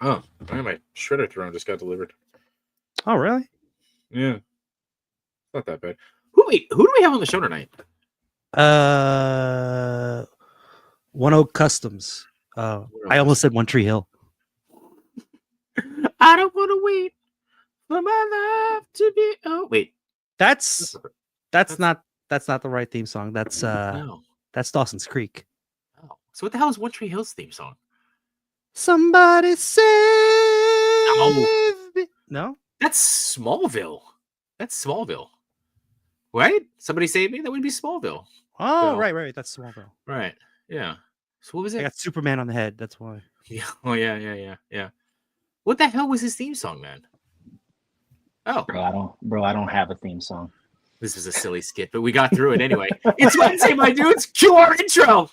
Oh, my shredder throne just got delivered. Oh, really? Yeah, not that bad. Who do we have on the show tonight? 10 Customs. I almost said One Tree Hill. I don't want to wait for my life to be. Oh, wait. That's not the right theme song. That's Dawson's Creek. Oh, so what the hell is One Tree Hill's theme song? Somebody save me. No, that's Smallville. Right? Somebody save me. That would be Smallville. Oh, so, right. That's Smallville. Right. Yeah. So what was it? I got Superman on the head. That's why. Yeah. Oh yeah. What the hell was his theme song, man? Oh, bro, I don't have a theme song. This was a silly skit, but we got through it anyway. It's Wednesday, my dudes. Cue our intro.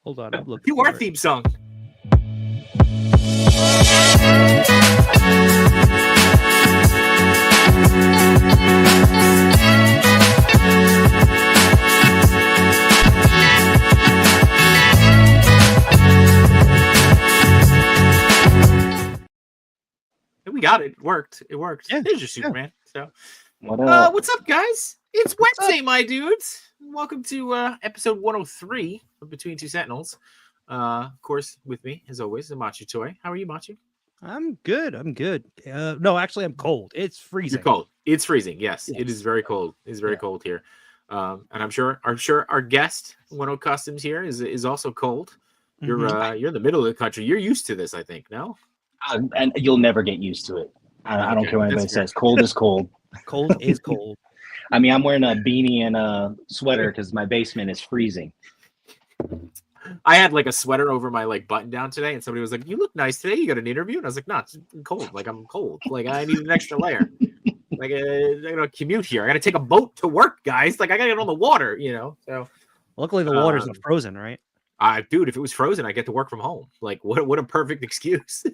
Hold on, I'm looking. Cue our theme song. We got it. It worked. Yeah. There's your Superman. So, what's up, guys? It's Wednesday, my dudes. Welcome to episode 103 of Between Two Sentinels. Of course, with me, as always, the Machu Toy. How are you, Machu? I'm good. No, actually, I'm cold. It's freezing. You're cold. It's freezing. Yes, it is very cold. It's very cold here. And I'm sure our guest, 10 Customs here, is also cold. You're in the middle of the country. You're used to this, I think. No. And you'll never get used to it. I don't care what anybody says. Cold is cold. Cold is cold. I mean, I'm wearing a beanie and a sweater because my basement is freezing. I had like a sweater over my button down today, and somebody was like, "You look nice today. You got an interview?" And I was like, "No, it's cold. I'm cold. I need an extra layer. I gotta commute here. I gotta take a boat to work, guys. I gotta get on the water, So luckily, the water's not frozen, right? Dude, if it was frozen, I get to work from home. What a perfect excuse.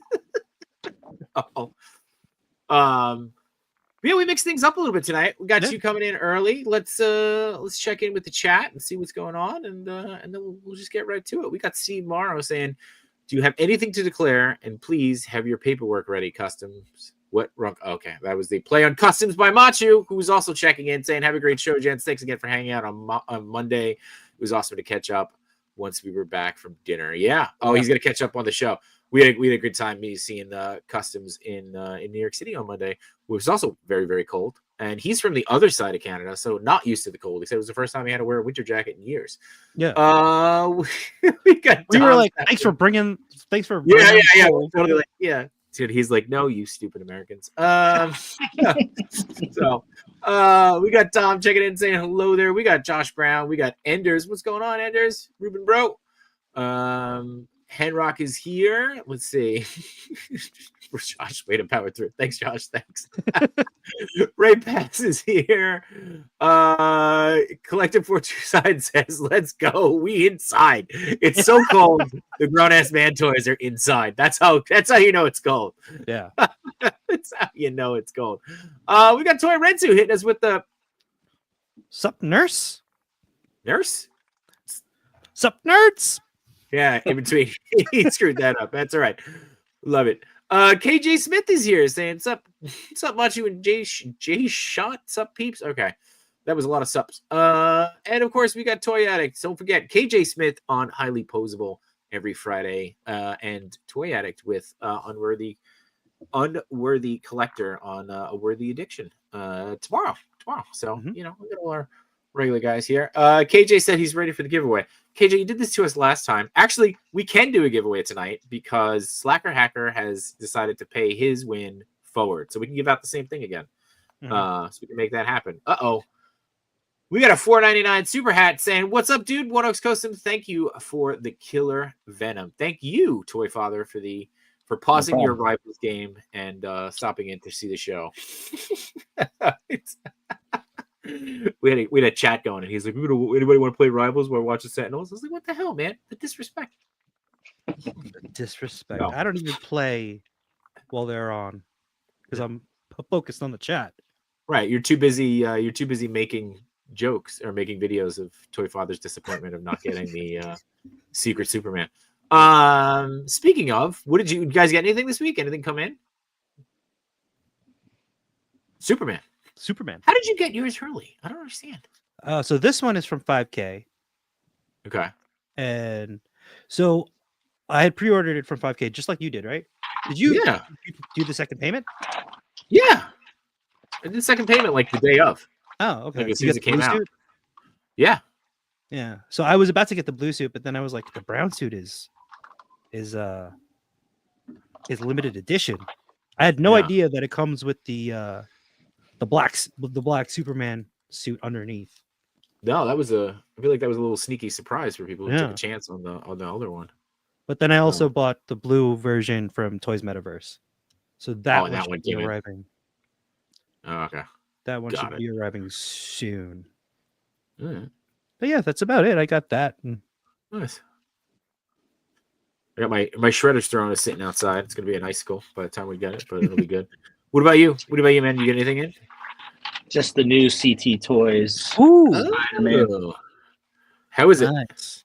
Yeah, we mixed things up a little bit tonight. We got you coming in early. Let's check in with the chat and see what's going on, and then we'll just get right to it. We got Steve Morrow saying, "Do you have anything to declare? And please have your paperwork ready." Customs. What wrong? Okay, that was the play on Customs by Machu, who was also checking in, saying, "Have a great show, gents. Thanks again for hanging out on Monday. It was awesome to catch up once we were back from dinner." Yeah. Oh, he's gonna catch up on the show. We had a good time seeing Customs in New York City on Monday, which was also very, very cold. And he's from the other side of Canada, so not used to the cold. He said it was the first time he had to wear a winter jacket in years. Yeah. We were like, thanks for bringing. Yeah. Totally. Yeah. He's like, "No, you stupid Americans." So we got Tom checking in saying hello there. We got Josh Brown. We got Enders. What's going on, Enders? Ruben Bro. Henrock is here. Let's see. Josh, way to power through. Thanks, Josh. Thanks. Ray Pass is here. Collective 42 says, "Let's go. We inside. It's so cold. The grown ass man toys are inside. That's how you know it's cold." Yeah. That's how you know it's cold. We got Toy Rensu hitting us with the Sup Nurse? Sup nerds? Yeah, in between. He screwed that up. That's all right. Love it. KJ Smith is here saying, Sup Machu and J Shot, sup peeps. Okay. That was a lot of sups. And of course we got Toy Addict. Don't forget KJ Smith on Highly Posable every Friday. And Toy Addict with Unworthy Collector on A Worthy Addiction tomorrow. So, we got all our regular guys here. KJ said he's ready for the giveaway. KJ, you did this to us last time. Actually, we can do a giveaway tonight because Slacker Hacker has decided to pay his win forward. So we can give out the same thing again. So we can make that happen. We got a $4.99 super hat saying, "What's up, dude? 10 Customs, thank you for the killer Venom." Thank you, Toy Father, for pausing your Rivals game and stopping in to see the show. We had a chat going, and he's like, "Anybody want to play Rivals while watching Sentinels?" I was like, "What the hell, man? The disrespect." No. I don't even play while they're on because I'm focused on the chat. Right, you're too busy. You're too busy making jokes or making videos of Toy Father's disappointment of not getting the Secret Superman. Speaking of, what did you guys get anything this week? Anything come in? Superman. How did you get yours early? I don't understand. So this one is from 5K. Okay. And so I had pre-ordered it from 5K, just like you did, right? Did you do the second payment? Yeah. I did the second payment like the day of. Oh, okay. Like as soon as it came out. Suit? Yeah. Yeah. So I was about to get the blue suit, but then I was like, the brown suit is limited edition. I had no idea that it comes with the black Superman suit underneath. No, I feel like that was a little sneaky surprise for people who took a chance on the other one. But then I also bought the blue version from Toys Metaverse. So that one should be arriving. Oh, okay. That one should be arriving soon. Right. But yeah, that's about it. I got that. Nice. I got my shredder's throne is sitting outside. It's gonna be an icicle by the time we get it, but it'll be good. What about you? Man? You get anything in? Just the new CT Toys. Ooh. Oh. How is it? Nice.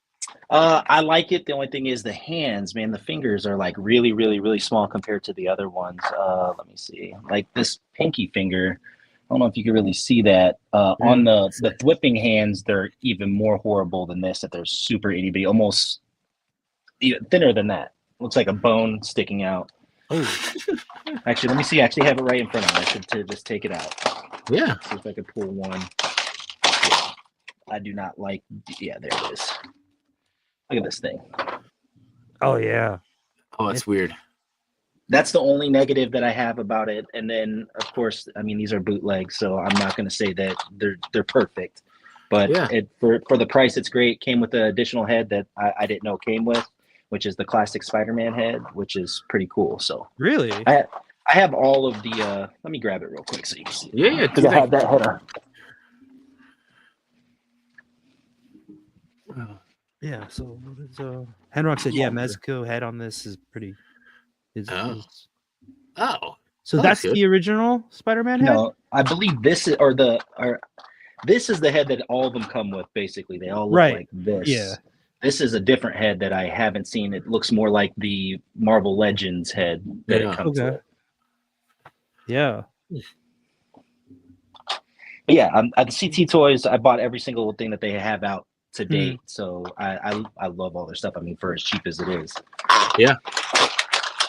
I like it. The only thing is the hands, man. The fingers are like really, really, really small compared to the other ones. Let me see. Like this pinky finger. I don't know if you can really see that. On the whipping hands, they're even more horrible than this. That they're super itty bitty, almost even thinner than that. Looks like a bone sticking out. Oh. Actually, let me see. I actually have it right in front of me. I should just take it out. Yeah. See if I could pull one. I do not like. Yeah, there it is. Look at this thing. Oh yeah. Oh, that's weird. That's the only negative that I have about it. And then, of course, I mean, these are bootlegs, so I'm not going to say that they're perfect. But for the price, it's great. Came with the additional head that I didn't know came with, which is the classic Spider-Man head, which is pretty cool. So really, I have all of the. Let me grab it real quick so you can see. Yeah, because I have that head on. Yeah, so Henrock said, yeah, Mezco head on this is pretty. So that's the original Spider-Man head? No, I believe this is this is the head that all of them come with. Basically, they all look like this. Yeah, this is a different head that I haven't seen. It looks more like the Marvel Legends head that it comes with. Yeah. But yeah, at the CT Toys, I bought every single thing that they have out to date. So I love all their stuff. I mean, for as cheap as it is. Yeah.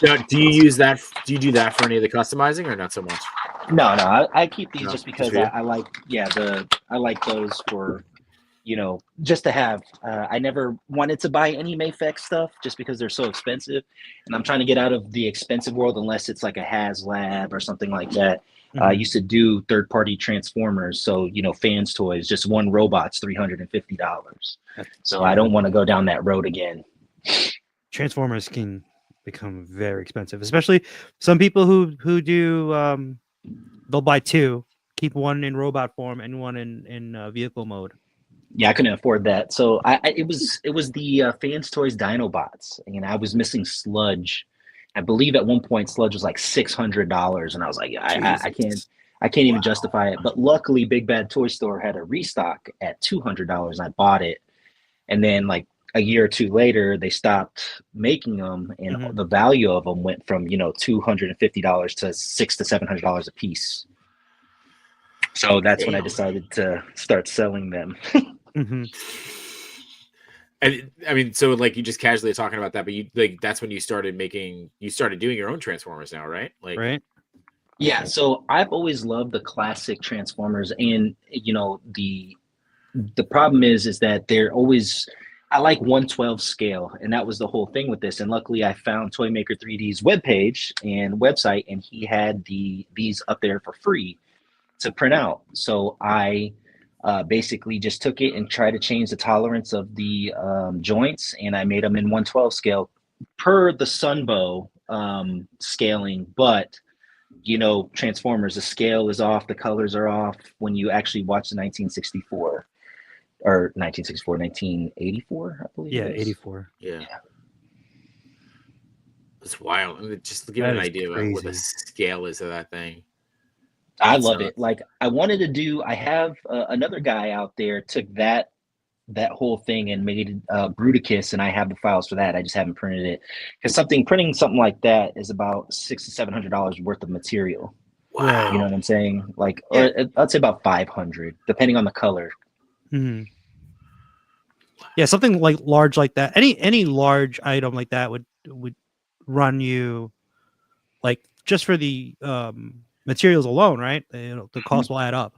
Now, do you use that? Do you do that for any of the customizing, or not so much? No, I keep these just because I like. Yeah, I like those for, just to have. I never wanted to buy any Mayfex stuff just because they're so expensive, and I'm trying to get out of the expensive world unless it's like a HasLab or something like that. I used to do third-party Transformers, so fans toys. Just one robot's $350. So I don't want to go down that road again. Transformers can become very expensive, especially some people who do. They'll buy two, keep one in robot form and one in vehicle mode. Yeah, I couldn't afford that, so it was the Fans Toys Dinobots, and I was missing Sludge. I believe at one point Sludge was like $600, and I was like, I can't even justify it. But luckily, Big Bad Toy Store had a restock at $200, and I bought it. And then like a year or two later, they stopped making them, and the value of them went from $250 to $600 to $700 a piece. So that's when I decided to start selling them. And I mean, so like you just casually talking about that, but that's when you started doing your own Transformers now, right? Like, right? Yeah. So I've always loved the classic Transformers, and the problem is that they're always. I like 1/12 scale, and that was the whole thing with this. And luckily, I found Toymaker 3D's webpage and website, and he had these up there for free to print out. So I basically just took it and tried to change the tolerance of the joints, and I made them in 1/12 scale per the Sunbow scaling. But Transformers, the scale is off, the colors are off when you actually watch the 1964. Or 1984, I believe. Yeah, 84. Yeah. It's wild. I mean, just to give an idea of what the scale is of that thing. I love it. Like I have another guy out there took that that whole thing and made Bruticus, and I have the files for that. I just haven't printed it because printing something like that is about $600 to $700 worth of material. Wow. You know what I'm saying? Like, Yeah. or I'd say about 500, depending on the color. Mhm. Yeah, something like large like that. Any large item like that would run you like just for the materials alone, right? The cost will add up.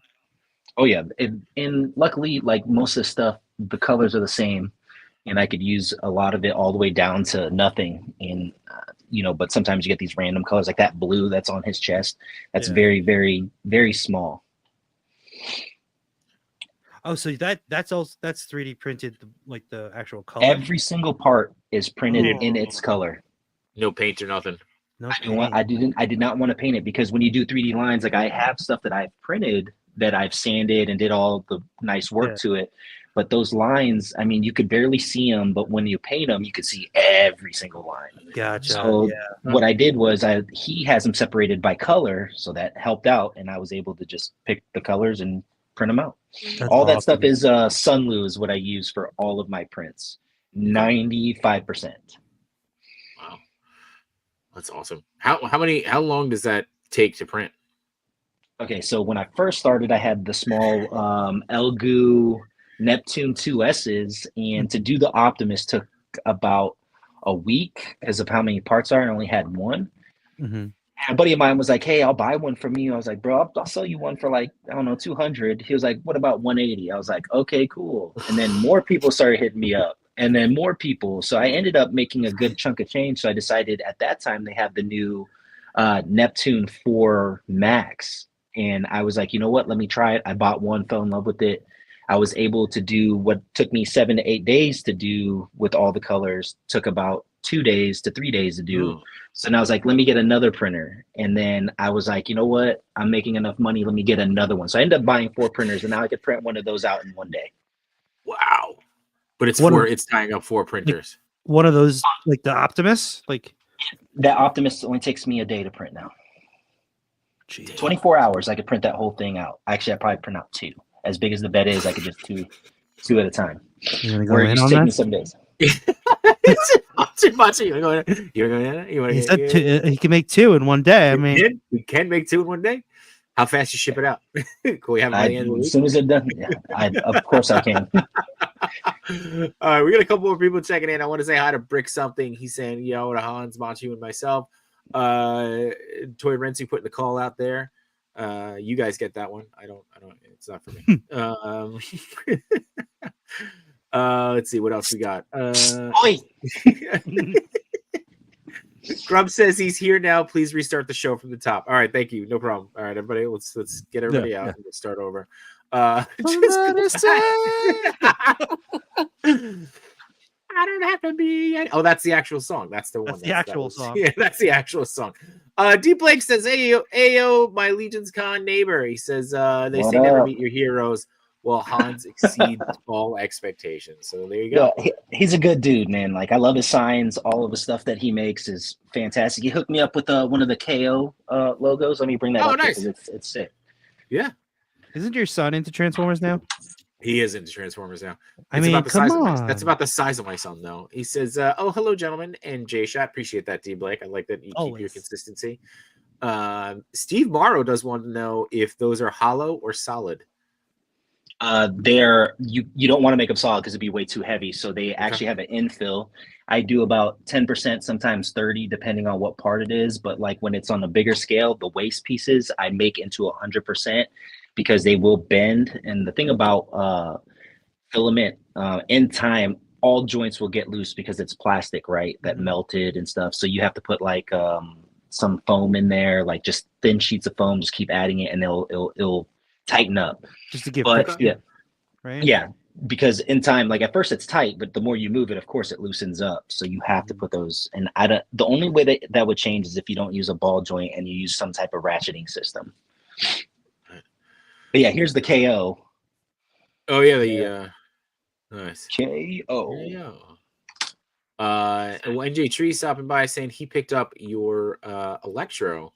Oh yeah, and luckily, like most of the stuff, the colors are the same, and I could use a lot of it all the way down to nothing. And but sometimes you get these random colors, like that blue that's on his chest. That's Yeah. very, very, very small. Oh, so that's 3D printed, like the actual color. Every single part is printed in its color. No paint or nothing. No I did not want to paint it because when you do 3D lines, like I have stuff that I've printed that I've sanded and did all the nice work to it. But those lines, I mean, you could barely see them, but when you paint them, you could see every single line. Gotcha. So what I did was he has them separated by color, so that helped out, and I was able to just pick the colors and print them out. That's all that awesome. stuff is Sunlu is what I use for all of my prints. 95%. Wow, that's awesome. How long does that take to print? Okay, so when I first started, I had the small Elgu Neptune 2S's, and to do the Optimus took about a week because of how many parts are. I only had one. Mm-hmm. A buddy of mine was like, "Hey, I'll buy one from you." I was like, "Bro, I'll sell you one for like, I don't know, 200." He was like, "What about 180?" I was like, "Okay, cool." And then more people started hitting me up, and then more people. So I ended up making a good chunk of change. So I decided at that time they have the new Neptune 4 Max. And I was like, you know what? Let me try it. I bought one, fell in love with it. I was able to do what took me 7 to 8 days to do with all the colors, took about 2 days to 3 days to do. So then I was like, let me get another printer. And then I was like, you know what? I'm making enough money. Let me get another one. So I ended up buying 4 printers, and now I could print one of those out in one day. Wow. But it's tying up 4 printers. Like one of those, like the Optimus? Like that Optimus only takes me a day to print now. Jeez. 24 hours, I could print that whole thing out. Actually, I'd probably print out 2. As big as the bed is, I could just two at a time. You want to go Where it in used on to take that? me 7 days. He can make 2 in one day. I mean, we can make 2 in one day. How fast you ship it out? Can we have it by the end of the week? As soon as it's done, of course I can. All right, we got a couple more people checking in. I want to say hi to Brick Something. He's saying, yo, to Hans, Machu, and myself. Toy Renzi putting the call out there. You guys get that one. I don't, it's not for me. Let's see what else we got. Grub says he's here now. Please restart the show from the top. All right, thank you. No problem. All right, everybody, let's get everybody out and we'll start over. I don't have to be. Oh, that's the actual song. That's the one. That's the actual song. Yeah, that's the actual song. D Blake says, Ayo, my Legion's Con neighbor. He says, they say never meet your heroes. Well, Hans exceeds all expectations. So there you go. Yeah, he's a good dude, man. Like, I love his signs. All of the stuff that he makes is fantastic. He hooked me up with one of the KO logos. Let me bring that up. Nice. It's sick. Yeah. Isn't your son into Transformers now? He is into Transformers now. I mean, come on. That's about the size of my son, though. He says, oh, hello, gentlemen, and J-Shot. Appreciate that, D. Blake. I like that you keep your consistency. Steve Morrow does want to know if those are hollow or solid. You don't want to make them solid because it'd be way too heavy. So they actually have an infill. I do about 10%, sometimes 30, depending on what part it is. But like when it's on a bigger scale, the waste pieces I make into 100% because they will bend. And the thing about filament, in time, all joints will get loose because it's plastic, right? That melted and stuff. So you have to put like some foam in there, like just thin sheets of foam. Just keep adding it, and it'll tighten up. Just to get right? Yeah, because in time, like at first it's tight, but the more you move it, of course, it loosens up. So you have to put those. And the only way that would change is if you don't use a ball joint and you use some type of ratcheting system. But yeah, here's the KO. Oh yeah, nice KO. NJ Tree stopping by saying he picked up your Electro,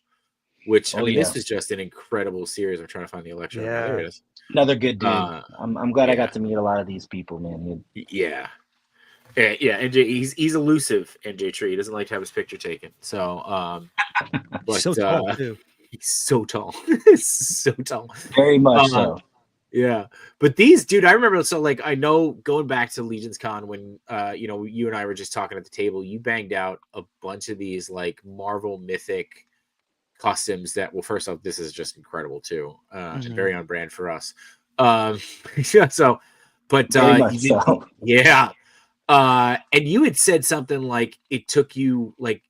which this is just an incredible series. I'm trying to find the Electro. Yeah. There it is. Another good dude. Uh, I'm glad I yeah, got to meet a lot of these people, man. yeah, yeah. NJ, he's elusive. NJ Tree. He doesn't like to have his picture taken. So, He's but so tall too. he's so tall, so tall. Very much Uh, so. Yeah, but these, dude, I remember. So, like, I know going back to Legion's Con when, you know, you and I were just talking at the table. You banged out a bunch of these like Marvel Mythic costumes that, well, first off, this is just incredible too, and very on brand for us. Yeah, so, but Very you much did, so. yeah. And you had said something like it took you like,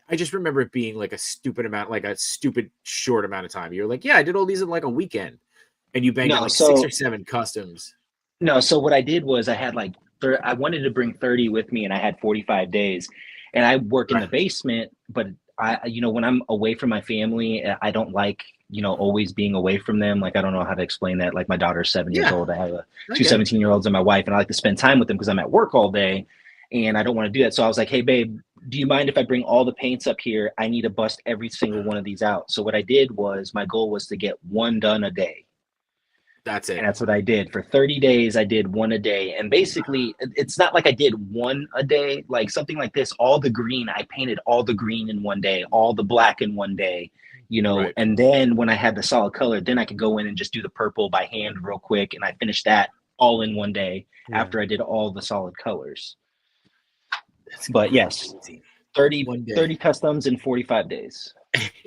I just remember it being like a stupid amount, like a stupid short amount of time. You're like, yeah, I did all these in like a weekend, and you banged out No, like 6 or so 7 customs. no, so what I did was I had like I wanted to bring 30 with me and I had 45 days. And I work in the Right. basement, but when I'm away from my family, I don't like, always being away from them. Like I don't know how to explain that. Like my daughter's 7 years Yeah, old. I have I two get it. 17-year-olds and my wife, and I like to spend time with them because I'm at work all day and I don't want to do that. So I was like, hey babe, do you mind if I bring all the paints up here? I need to bust every single one of these out. So what I did was my goal was to get one done a day. That's And it. that's what I did. For 30 days, I did one a day. And basically, it's not like I did one a day, like something like this. All the green, I painted all the green in one day, all the black in one day, Right. And then when I had the solid color, then I could go in and just do the purple by hand real quick. And I finished that all in one day after I did all the solid colors. That's But yes, crazy. 30, One day. 30 customs in 45 days.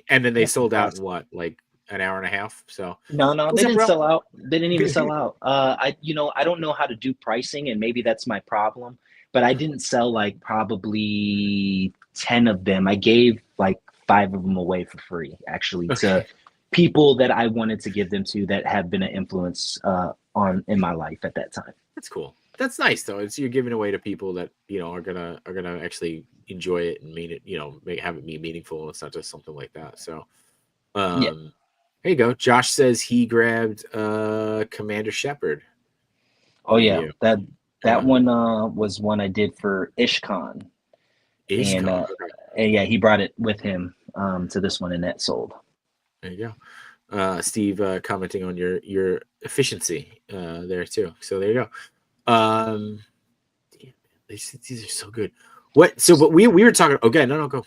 And then they That's sold out in impressive. what, like an hour and a half? So No, what's they up, didn't bro? sell out. They didn't even sell out. I don't know how to do pricing, and maybe that's my problem. But I didn't sell like probably 10 of them. I gave like 5 of them away for free, actually, to Okay. people that I wanted to give them to that have been an influence on in my life at that time. That's cool. That's nice though. It's you're giving away to people that, are gonna actually enjoy it and mean it, have it be meaningful. It's not just something like that. So Yeah. there you go. Josh says he grabbed Commander Shepard Oh from yeah. you. That one was one I did for Ishcon. And Ishkan. Okay. and yeah, he brought it with him to this one, and that sold. There you go. Steve commenting on your efficiency there too. So there you go. Damn, these are so good. What? So, but we were talking. Okay, no, go.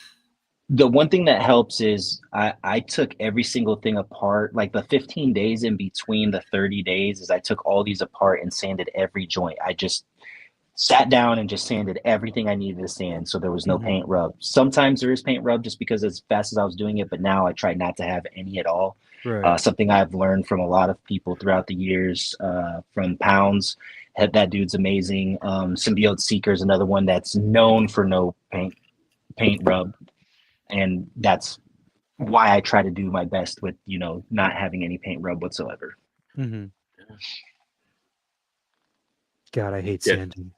The one thing that helps is I took every single thing apart. Like the 15 days in between the 30 days is I took all these apart and sanded every joint. I just sat down and just sanded everything I needed to sand, so there was no paint rub. Sometimes there is paint rub just because as fast as I was doing it, but now I try not to have any at all. Right. Something I've learned from a lot of people throughout the years, from Pounds. That dude's amazing. Symbiote Seeker is another one that's known for no paint rub, and that's why I try to do my best with not having any paint rub whatsoever. God, I hate Yeah. sanding.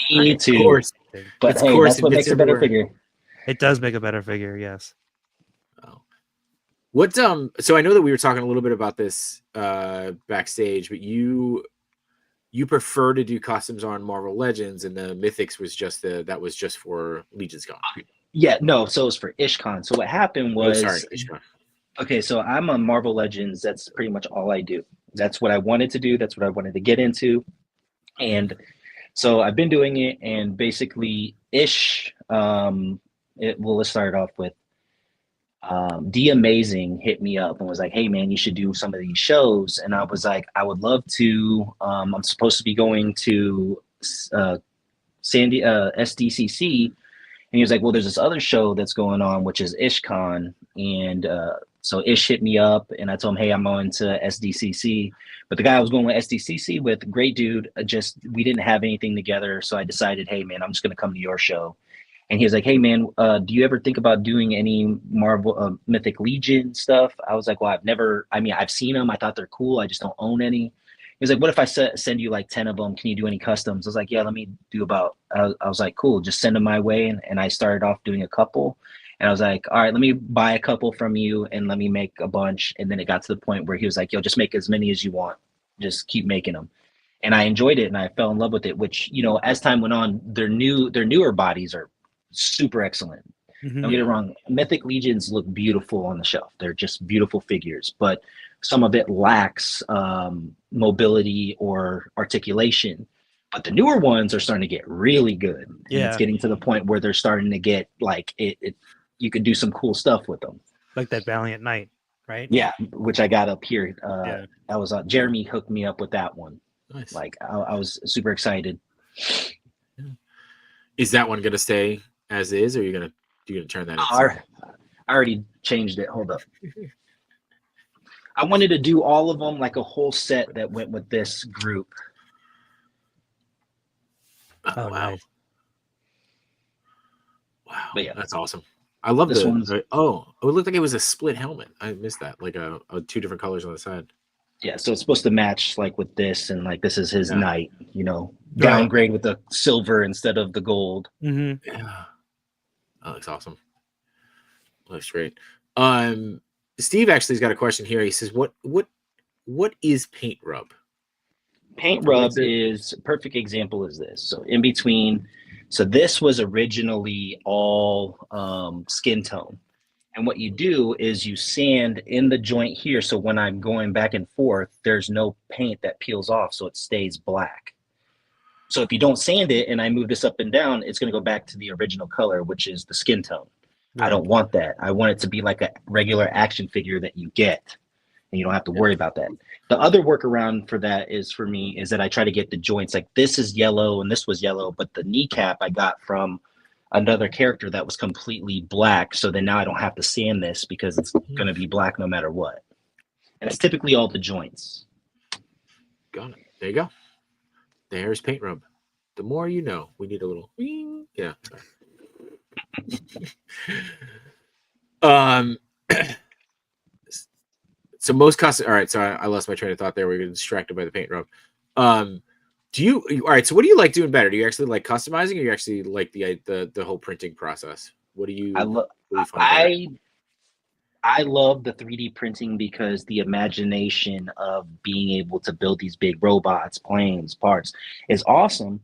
Me too. Of course. But It's hey, coarse, that's it what gets makes a better everywhere. figure. It does make a better figure, yes. Oh. What so I know that we were talking a little bit about this backstage, but you prefer to do costumes on Marvel Legends, and the Mythics was just that was just for Legion's Con. Yeah, no, so it was for Ishcon. So what happened Oh, sorry. was, okay, so I'm on Marvel Legends. That's pretty much all I do. That's what I wanted to do. That's what I wanted to get into. And so I've been doing it, and basically let's start off with D Amazing hit me up and was like, hey man, you should do some of these shows. And I was like, I would love to. I'm supposed to be going to SDCC. And he was like, well, there's this other show that's going on, which is IshCon. And so Ish hit me up and I told him, hey, I'm going to SDCC. But the guy I was going with SDCC with, great dude, we didn't have anything together. So I decided, hey, man, I'm just going to come to your show. And he was like, hey, man, do you ever think about doing any Marvel Mythic Legion stuff? I was like, well, I've seen them. I thought they're cool. I just don't own any. He was like, what if I send you like 10 of them? Can you do any customs? I was like, yeah, let me do I was like, cool, just send them my way. And I started off doing a couple. And I was like, all right, let me buy a couple from you and let me make a bunch. And then it got to the point where he was like, yo, just make as many as you want. Just keep making them. And I enjoyed it and I fell in love with it, which, as time went on, their newer bodies are super excellent. Don't get it wrong. Mythic Legions look beautiful on the shelf. They're just beautiful figures, but some of it lacks mobility or articulation. But the newer ones are starting to get really good. And it's getting to the point where they're starting to get like it you could do some cool stuff with them. Like that Valiant Knight, right? Yeah, which I got up here. I was Jeremy hooked me up with that one. Nice. Like I was super excited. Is that one gonna stay as is, or are you gonna turn that? I already changed it. Hold up. I wanted to do all of them like a whole set that went with this group. Oh, wow. Nice. Wow. But yeah, that's awesome. I love this this one's. it looked like it was a split helmet. I missed that. Like a two different colors on the side. Yeah, so it's supposed to match like with this, and like this is his knight, Right. downgrade with the silver instead of the gold. Yeah, that looks awesome. Looks great. Steve actually's got a question here. He says, "What is paint rub?" Paint rub is a perfect example is this. So in between, so this was originally all skin tone. And what you do is you sand in the joint here. So when I'm going back and forth, there's no paint that peels off. So it stays black. So if you don't sand it and I move this up and down, it's going to go back to the original color, which is the skin tone. Right. I don't want that. I want it to be like a regular action figure that you get. And you don't have to worry about that. The other workaround for that is that I try to get the joints. Like this is yellow and this was yellow, but the kneecap I got from another character that was completely black. So then now I don't have to sand this because it's going to be black no matter what. And it's typically all the joints. Got it. There you go. There's paint rub. The more you know. We need a little. Yeah. So most custom. All right. So I lost my train of thought there. We were distracted by the paint rub. Do you? All right. So what do you like doing better? Do you actually like customizing, or you actually like the whole printing process? What do you? I love the 3D printing because the imagination of being able to build these big robots, planes, parts is awesome.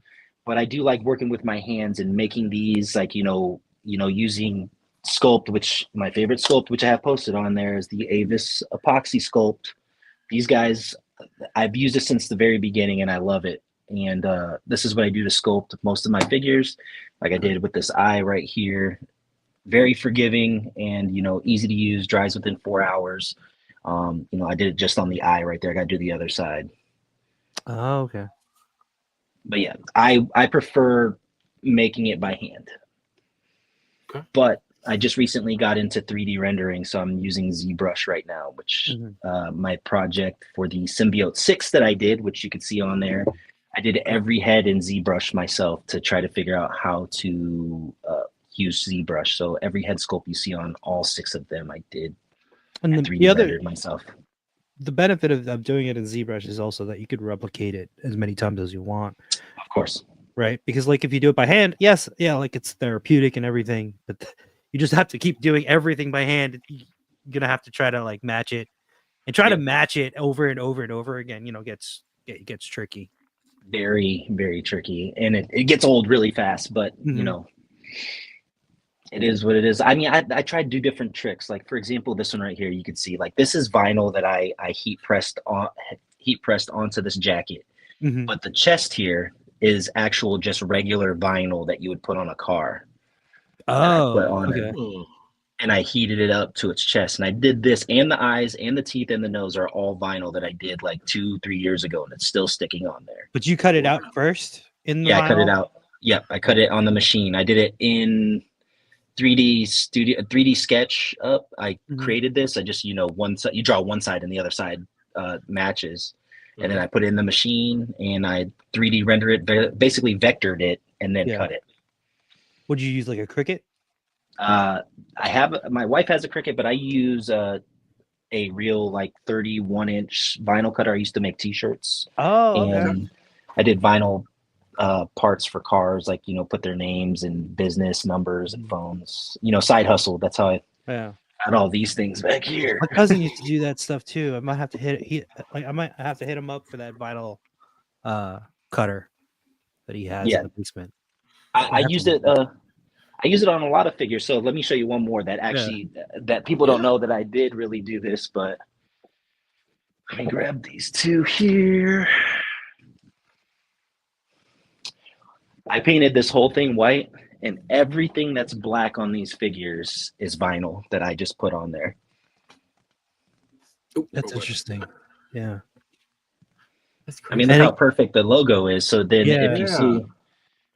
But I do like working with my hands and making these like using sculpt, which my favorite sculpt, which I have posted on there, is the Avis epoxy sculpt. These guys, I've used it since the very beginning and I love it. And this is what I do to sculpt most of my figures, like I did with this eye right here. Very forgiving and easy to use, dries within 4 hours. I did it just on the eye right there. I got to do the other side. Oh, okay. But yeah, I prefer making it by hand. Okay. But I just recently got into 3D rendering, so I'm using ZBrush right now, which my project for the Symbiote 6 that I did, which you can see on there, I did every head in ZBrush myself to try to figure out how to use ZBrush. So every head sculpt you see on all 6 of them, I did and 3D rendered myself. The benefit of doing it in ZBrush is also that you could replicate it as many times as you want. Of course. Right? Because like if you do it by hand, like it's therapeutic and everything, but you just have to keep doing everything by hand. You're gonna have to try to like match it and try to match it over and over and over again. It gets tricky. Very, very tricky, and it gets old really fast. But it is what it is. I mean, I tried to do different tricks. Like for example, this one right here, you can see like this is vinyl that I heat pressed onto this jacket, but the chest here is actual just regular vinyl that you would put on a car. Okay. And I heated it up to its chest. And I did this, and the eyes and the teeth and the nose are all vinyl that I did like 2-3 years ago, and it's still sticking on there. But you cut it out first in the vinyl? I cut it out. Yep, I cut it on the machine. I did it in 3D sketch up. I created this. I just one side, you draw one side and the other side matches, and then I put it in the machine and I 3D render it, basically vectored it, and then cut it. Would you use like a Cricut? My wife has a Cricut, but I use a real like 31-inch vinyl cutter. I used to make t-shirts. Oh, okay. And I did vinyl parts for cars, like put their names and business numbers and phones. Side hustle. That's how I got all these things back here. My cousin used to do that stuff too. I might have to hit him up for that vinyl cutter that he has in the basement. I used it. I use it on a lot of figures. So let me show you one more that actually that people don't know that I did really do this, but let me grab these two here. I painted this whole thing white, and everything that's black on these figures is vinyl that I just put on there. That's interesting. Yeah. That's I mean, look how perfect the logo is. So then if you see,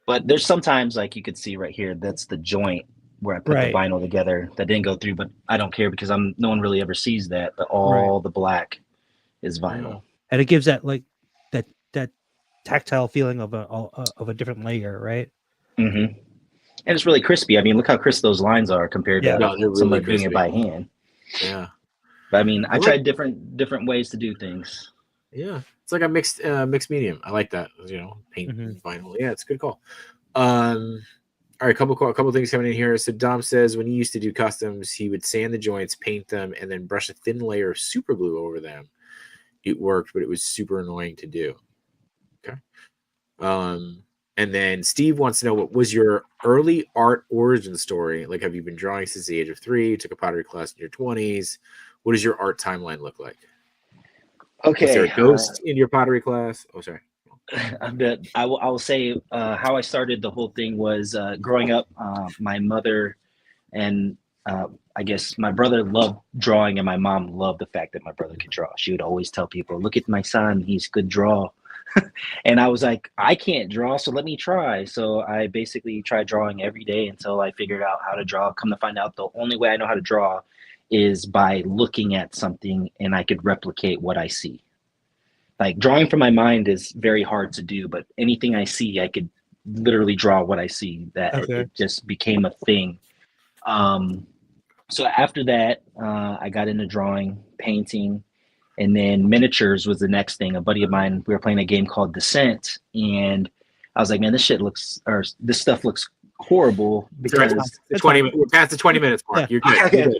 but there's sometimes like you could see right here, that's the joint where I put the vinyl together that didn't go through, but I don't care because no one really ever sees that, but all the black is vinyl. And it gives that like that tactile feeling of a different layer, right? Mm-hmm. And it's really crispy. I mean, look how crisp those lines are compared to somebody doing it by hand. Yeah. But I mean, I tried different ways to do things. Yeah. It's like a mixed medium. I like that. Paint and vinyl. Yeah, it's a good call. All right, couple things coming in here. So Dom says when he used to do customs, he would sand the joints, paint them, and then brush a thin layer of super glue over them. It worked, but it was super annoying to do. Okay. And then Steve wants to know, what was your early art origin story? Like, have you been drawing since the age of 3? You took a pottery class in your 20s. What does your art timeline look like? Okay. Was there a ghost in your pottery class? Oh, sorry. I will say how I started the whole thing was growing up. My mother and I guess my brother loved drawing, and my mom loved the fact that my brother could draw. She would always tell people, "Look at my son; he's good draw." And I was like, I can't draw, so let me try. So I basically tried drawing every day until I figured out how to draw. Come to find out, the only way I know how to draw is by looking at something and I could replicate what I see. Like drawing from my mind is very hard to do, but anything I see, I could literally draw what I see. It just became a thing. So after that, I got into drawing, painting, and then miniatures was the next thing. A buddy of mine, we were playing a game called Descent, and I was like, man, this stuff looks horrible because we're past the 20 minutes mark. You're good.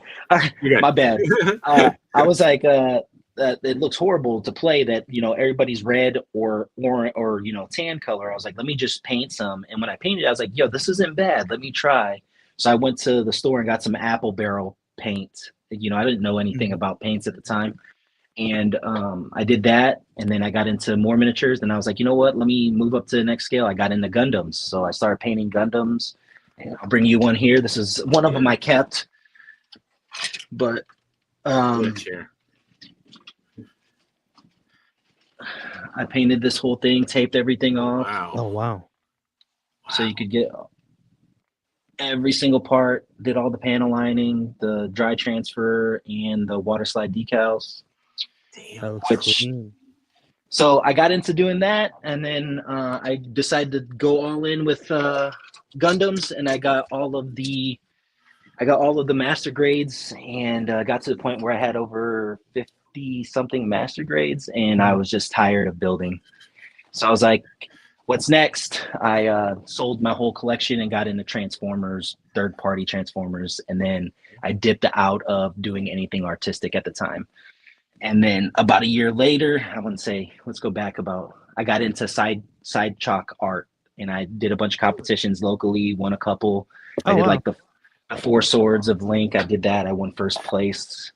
You're good. My bad. I was like, it looks horrible to play that, everybody's red or tan color. I was like, let me just paint some. And when I painted, I was like, yo, this isn't bad. Let me try. So I went to the store and got some apple barrel paint. I didn't know anything about paints at the time. And I did that, and then I got into more miniatures. And I was like, you know what? Let me move up to the next scale. I got into Gundams, so I started painting Gundams. And I'll bring you one here. This is one of them I kept, but I painted this whole thing, taped everything off. Wow. Oh wow! So you could get every single part. Did all the panel lining, the dry transfer, and the water slide decals. Damn. So I got into doing that, and then I decided to go all in with Gundams, and I got all of the master grades, and got to the point where I had over 50 something master grades, and I was just tired of building. So I was like, what's next? I sold my whole collection and got into Transformers, third-party Transformers, and then I dipped out of doing anything artistic at the time. And then about a year later, I got into side chalk art, and I did a bunch of competitions locally, won a couple. I did like the 4 Swords of Link. I did that. I won first place.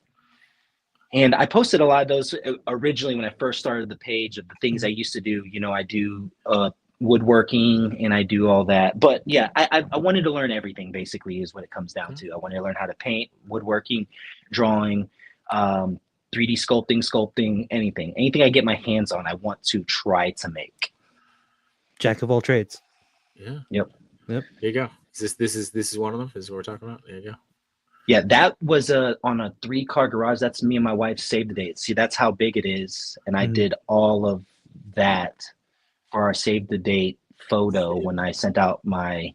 And I posted a lot of those originally when I first started the page of the things I used to do. I do woodworking and I do all that. But yeah, I wanted to learn everything, basically, is what it comes down to. I wanted to learn how to paint, woodworking, drawing, 3D sculpting, anything I get my hands on, I want to try to make. Jack of all trades. Yeah. Yep. There you go. This is one of them. This is what we're talking about. There you go. Yeah, that was on a 3-car garage. That's me and my wife's save the date. See, that's how big it is. And I did all of that for our save the date photo when I sent out my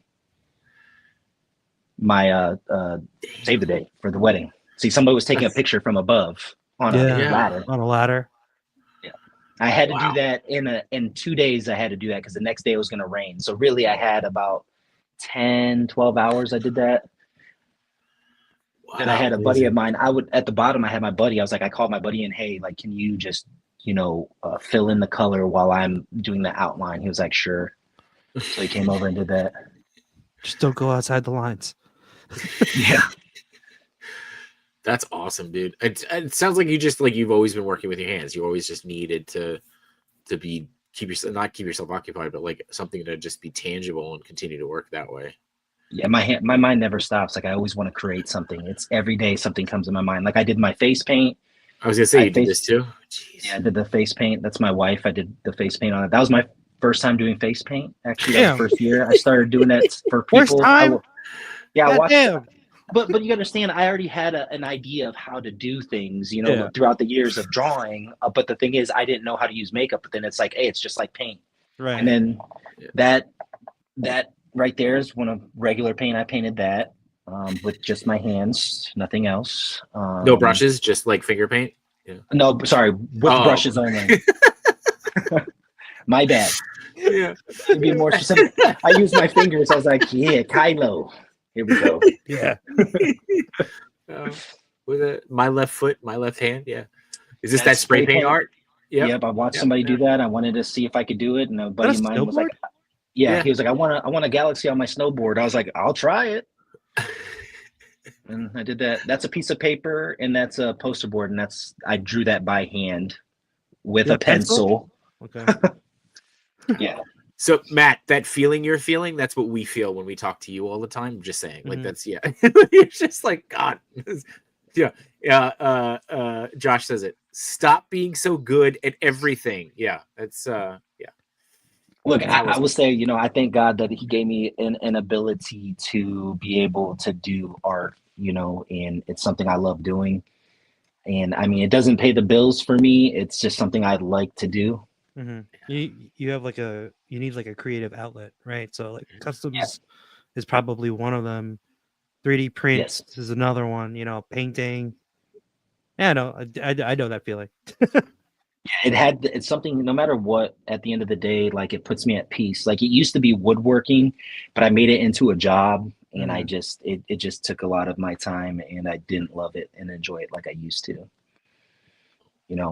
save the date for the wedding. See, somebody was taking a picture from above on a ladder. On a ladder. Yeah. I had to do that in 2 days. I had to do that because the next day it was going to rain. So really I had about 10, 12 hours I did that. Then I had a buddy of mine. At the bottom, I had my buddy. I was like, I called my buddy and, hey, like, can you just, fill in the color while I'm doing the outline? He was like, sure. So he came over and did that. Just don't go outside the lines. Yeah. That's awesome, dude. It sounds like you've always been working with your hands. You always just needed to keep yourself occupied, but like something to just be tangible and continue to work that way. Yeah, my mind never stops. Like I always want to create something. It's every day something comes in my mind. Like I did my face paint. I was gonna say you did this too. Jeez. Yeah, I did the face paint. That's my wife. I did the face paint on it. That was my first time doing face paint. Actually, that was the first year I started doing that for people. First time? I watched. Damn. But you understand, I already had an idea of how to do things, throughout the years of drawing. But the thing is, I didn't know how to use makeup. But then it's like, hey, it's just like paint. Right. And then that right there is one of regular paint. I painted that with just my hands, nothing else. No brushes, just like finger paint. Yeah. No, sorry, with brushes only. My bad. Yeah. To be more specific, I used my fingers. I was like, yeah, Kylo. Here we go. Yeah. With it, my left foot, my left hand. Yeah. Is this that spray paint art? Yep. I watched somebody do that. I wanted to see if I could do it, and a buddy of mine was like, "Yeah." He was like, "I want a galaxy on my snowboard." I was like, "I'll try it." And I did that. That's a piece of paper, and that's a poster board, and I drew that by hand with a pencil. Okay. Yeah. So Matt, that feeling you're feeling, that's what we feel when we talk to you all the time. I'm just saying, like that's you're just like God. Josh says it. Stop being so good at everything. Yeah, that's Look, I will say, I thank God that He gave me an ability to be able to do art, and it's something I love doing. And I mean, it doesn't pay the bills for me. It's just something I'd like to do. Mm-hmm. You have you need like a creative outlet, right? So like customs is probably one of them. 3D prints is another one. Painting. Yeah, no, I know that feeling. It's something, no matter what, at the end of the day, like it puts me at peace. Like it used to be woodworking, but I made it into a job, and I just it just took a lot of my time, and I didn't love it and enjoy it like I used to.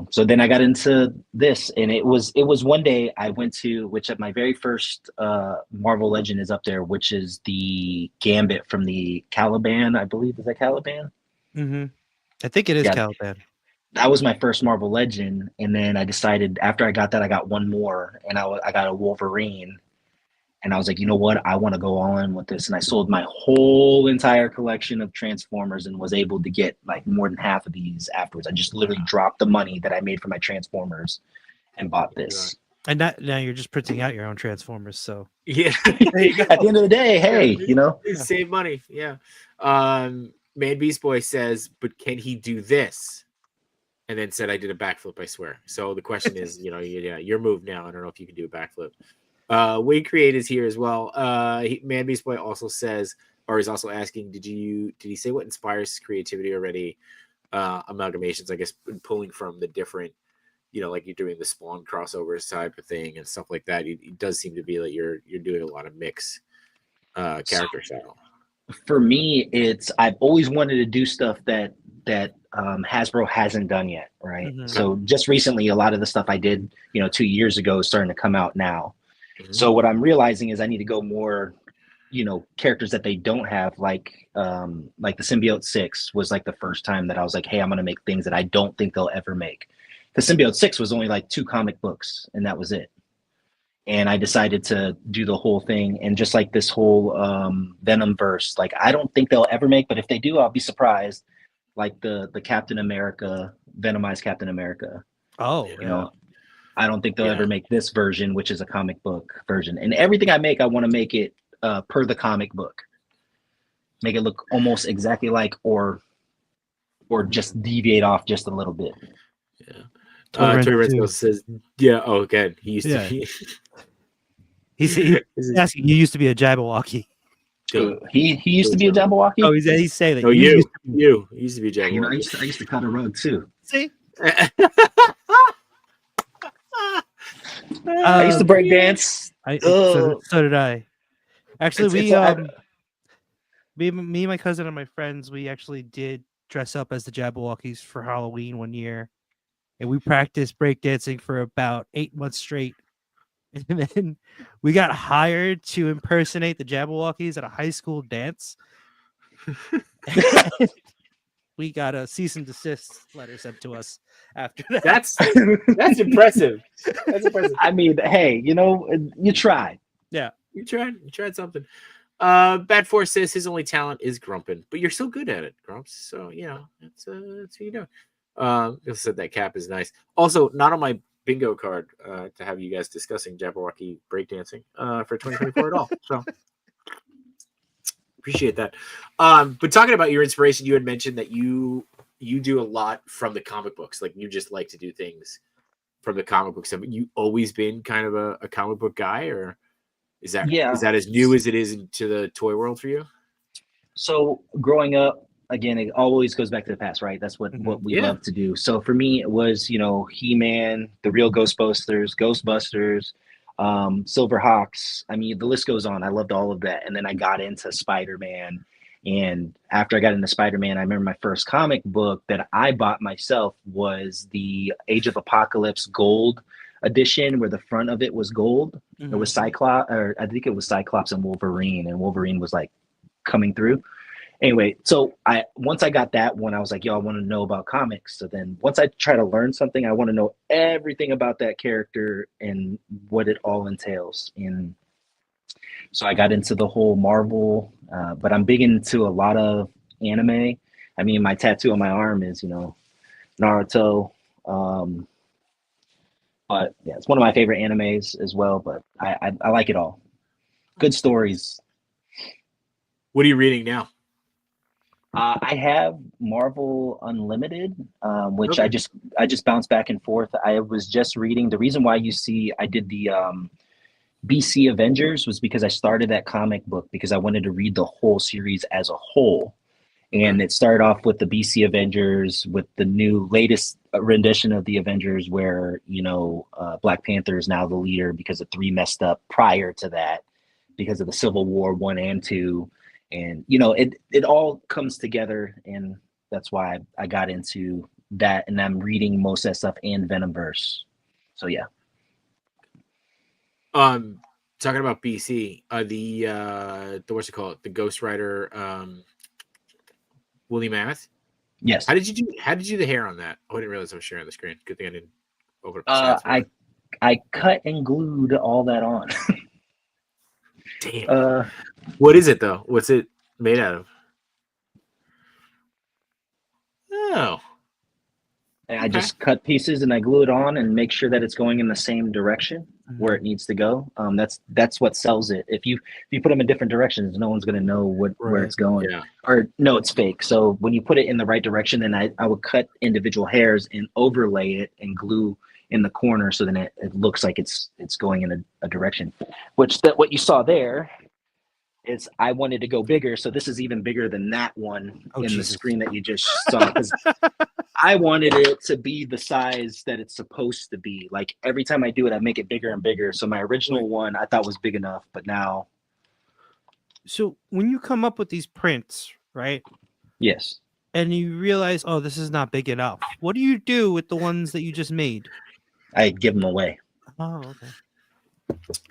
So then I got into this, and it was one day I went to, which at my very first Marvel Legend is up there, which is the Gambit from the Caliban, I believe. Is that Caliban? Mm-hmm. I think it is Caliban. That was my first Marvel Legend, and then I decided after I got that, I got one more, and I got a Wolverine, and I was like, you know what, I want to go all in with this, and I sold my whole entire collection of Transformers and was able to get like more than half of these afterwards. I just literally dropped the money that I made for my Transformers and bought this. And now you're just printing out your own Transformers, so yeah. There you go. At the end of the day, hey, save money. Yeah. Man Beast Boy says, but can he do this? And then said, I did a backflip, I swear. So the question is, your move now. I don't know if you can do a backflip. Wade Create is here as well. Man Beast Boy also says, or is also asking, did he say what inspires creativity already? Amalgamations, I guess, pulling from the different, like you're doing the Spawn crossovers type of thing and stuff like that. It does seem to be like you're doing a lot of mix character style. For me, I've always wanted to do stuff that Hasbro hasn't done yet, right? Mm-hmm. So just recently, a lot of the stuff I did, 2 years ago is starting to come out now. Mm-hmm. So what I'm realizing is I need to go more, characters that they don't have, like the Symbiote 6 was like the first time that I was like, hey, I'm going to make things that I don't think they'll ever make. Because Symbiote 6 was only like 2 comic books, and that was it. And I decided to do the whole thing, and just like this whole Venom verse, like I don't think they'll ever make, but if they do, I'll be surprised. Like the Captain America, Venomized Captain America. Oh, I don't think they'll ever make this version, which is a comic book version. And everything I make, I want to make it per the comic book. Make it look almost exactly like, or just deviate off just a little bit. Yeah. Tory Renzo says, yeah, oh, again, he used to be. He's asking, you used to be a Jabberwocky. He used to be a Jabberwocky? Oh, he's saying that. No, you used to be a Jabberwocky. I used to cut a rug too. See? I used to break dance. So did I. Actually, me and my cousin and my friends, we actually did dress up as the Jabberwockies for Halloween one year. And we practiced breakdancing for about 8 months straight. And then we got hired to impersonate the Jabberwockies at a high school dance. We got a cease and desist letter sent to us after that. That's impressive. That's impressive. I mean, hey, you tried. Yeah. You tried something. Bad Force says his only talent is grumping, but you're so good at it, Grumps. So that's what you do. You said that cap is nice. Also, not on my bingo card to have you guys discussing Jabberwocky breakdancing for 2024 at all. So appreciate that. But talking about your inspiration, you had mentioned that you do a lot from the comic books. Like you just like to do things from the comic books. Have you always been kind of a comic book guy, or is that as new as it is into the toy world for you? So growing up, again, it always goes back to the past, right? That's what we love to do. So for me, it was, He-Man, the real Ghostbusters, Silverhawks. I mean, the list goes on. I loved all of that. And then I got into Spider-Man. And after I got into Spider-Man, I remember my first comic book that I bought myself was the Age of Apocalypse Gold edition, where the front of it was gold. It was Cyclops, or I think it was Cyclops and Wolverine was like coming through. Anyway, so once I got that one, I was like, I want to know about comics. So then once I try to learn something, I want to know everything about that character and what it all entails. And so I got into the whole Marvel, but I'm big into a lot of anime. I mean, my tattoo on my arm is, Naruto. But yeah, it's one of my favorite animes as well, but I like it all. Good stories. What are you reading now? I have Marvel Unlimited, which Okay. I just bounce back and forth. I was just reading. The reason why you see I did the BC Avengers was because I started that comic book because I wanted to read the whole series as a whole. And it started off with the BC Avengers, with the new latest rendition of the Avengers, where Black Panther is now the leader because the 3 messed up prior to that because of the Civil War 1 and 2. And it all comes together, and that's why I got into that. And I'm reading most of that stuff and Venomverse. So yeah. Talking about BC, the what's it called? The Ghost Rider, Woolly Mammoth. Yes. How did you do the hair on that? Oh, I didn't realize I was sharing the screen. Good thing I didn't open up. I cut and glued all that on. Damn. What is it though? What's it made out of? Oh. I just cut pieces and I glue it on and make sure that it's going in the same direction where it needs to go. That's what sells it. If you put them in different directions, no one's gonna know where it's going. Yeah. Or no, it's fake. So when you put it in the right direction, then I would cut individual hairs and overlay it and glue in the corner so then it looks like it's going in a direction. What you saw there is I wanted to go bigger, so this is even bigger than that one the screen that you just saw, because I wanted it to be the size that it's supposed to be. Like every time I do it, I make it bigger and bigger. So my original one I thought was big enough, but now. So when you come up with these prints, right? Yes. And you realize, oh, this is not big enough. What do you do with the ones that you just made? I give them away. Oh, okay.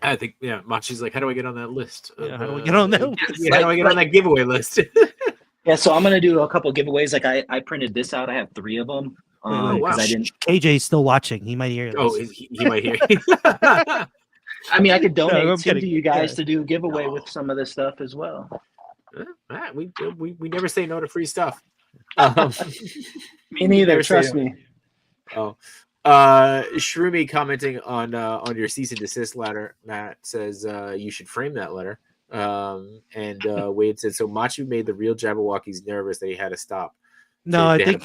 I think, Machi's like, how do I get on that list? How do I get on that list? How do I get on that giveaway list? Yeah, so I'm gonna do a couple giveaways. Like I printed this out. I have 3 of them. Wow. I didn't. KJ's still watching. He might hear this. Oh, he might hear. I mean, I could donate to you guys to do a giveaway with some of this stuff as well. We never say no to free stuff. Me neither. Trust me. Oh. Shroomy commenting on your cease and desist letter, Matt says you should frame that letter. And Wade said, so Machu made the real Jabberwockies nervous that he had to stop. No, I think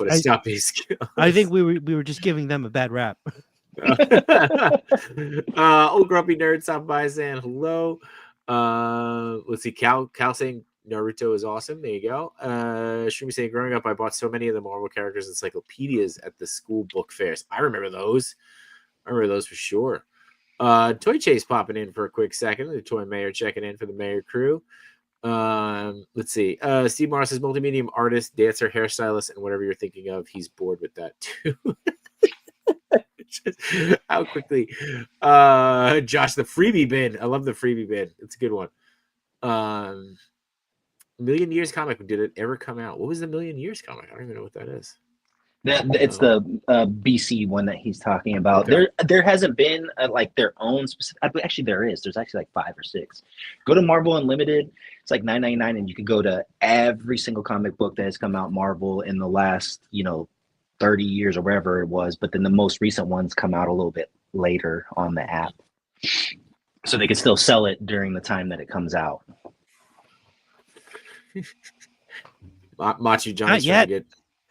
I think we were just giving them a bad rap. Old grumpy nerd stopped by saying hello. Let's see, Cal saying Naruto is awesome. There you go. Shroomy saying, growing up, I bought so many of the Marvel characters encyclopedias at the school book fairs. I remember those. For sure. Toy Chase popping in for a quick second. The Toy Mayor checking in for the Mayor crew. Let's see. Steve Morris is multi-medium artist, dancer, hairstylist, and whatever you're thinking of, he's bored with that too. How quickly? Josh, the freebie bin. I love the freebie bin. It's a good one. Million Years comic. Did it ever come out? What was the Million Years comic? I don't even know what that is. It's the BC one that he's talking about. Okay. There hasn't been like their own specific. Actually, there is. There's actually like 5 or 6. Go to Marvel Unlimited. It's like $9.99, and you can go to every single comic book that has come out Marvel in the last 30 years or wherever it was. But then the most recent ones come out a little bit later on the app, so they can still sell it during the time that it comes out. Machi John's Not trying yet. to get.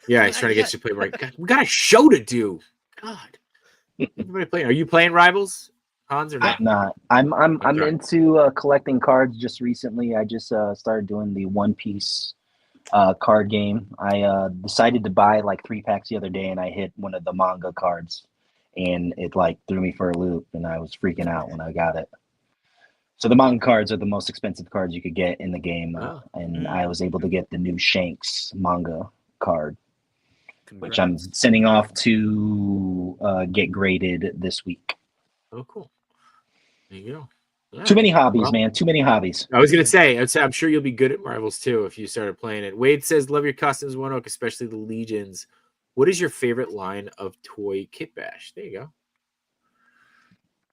Yeah, he's trying to get you to play. Right. God, we got a show to do. God, everybody playing. Are you playing Rivals, Hans, or not? I'm not. I'm Okay. into collecting cards. Just recently, I just started doing the One Piece card game. I decided to buy like 3 packs the other day, and I hit one of the manga cards, and it like threw me for a loop, and I was freaking out when I got it. So the manga cards are the most expensive cards you could get in the game, and I was able to get the new Shanks manga card, which I'm sending off to get graded this week. Oh, cool. There you go. All Too right. many hobbies, Well, man. Too many hobbies. I was gonna say, I'm sure you'll be good at Marvels too if you started playing it. Wade says, "Love your costumes, One Oak, especially the Legions. What is your favorite line of toy Kit Bash?" There you go.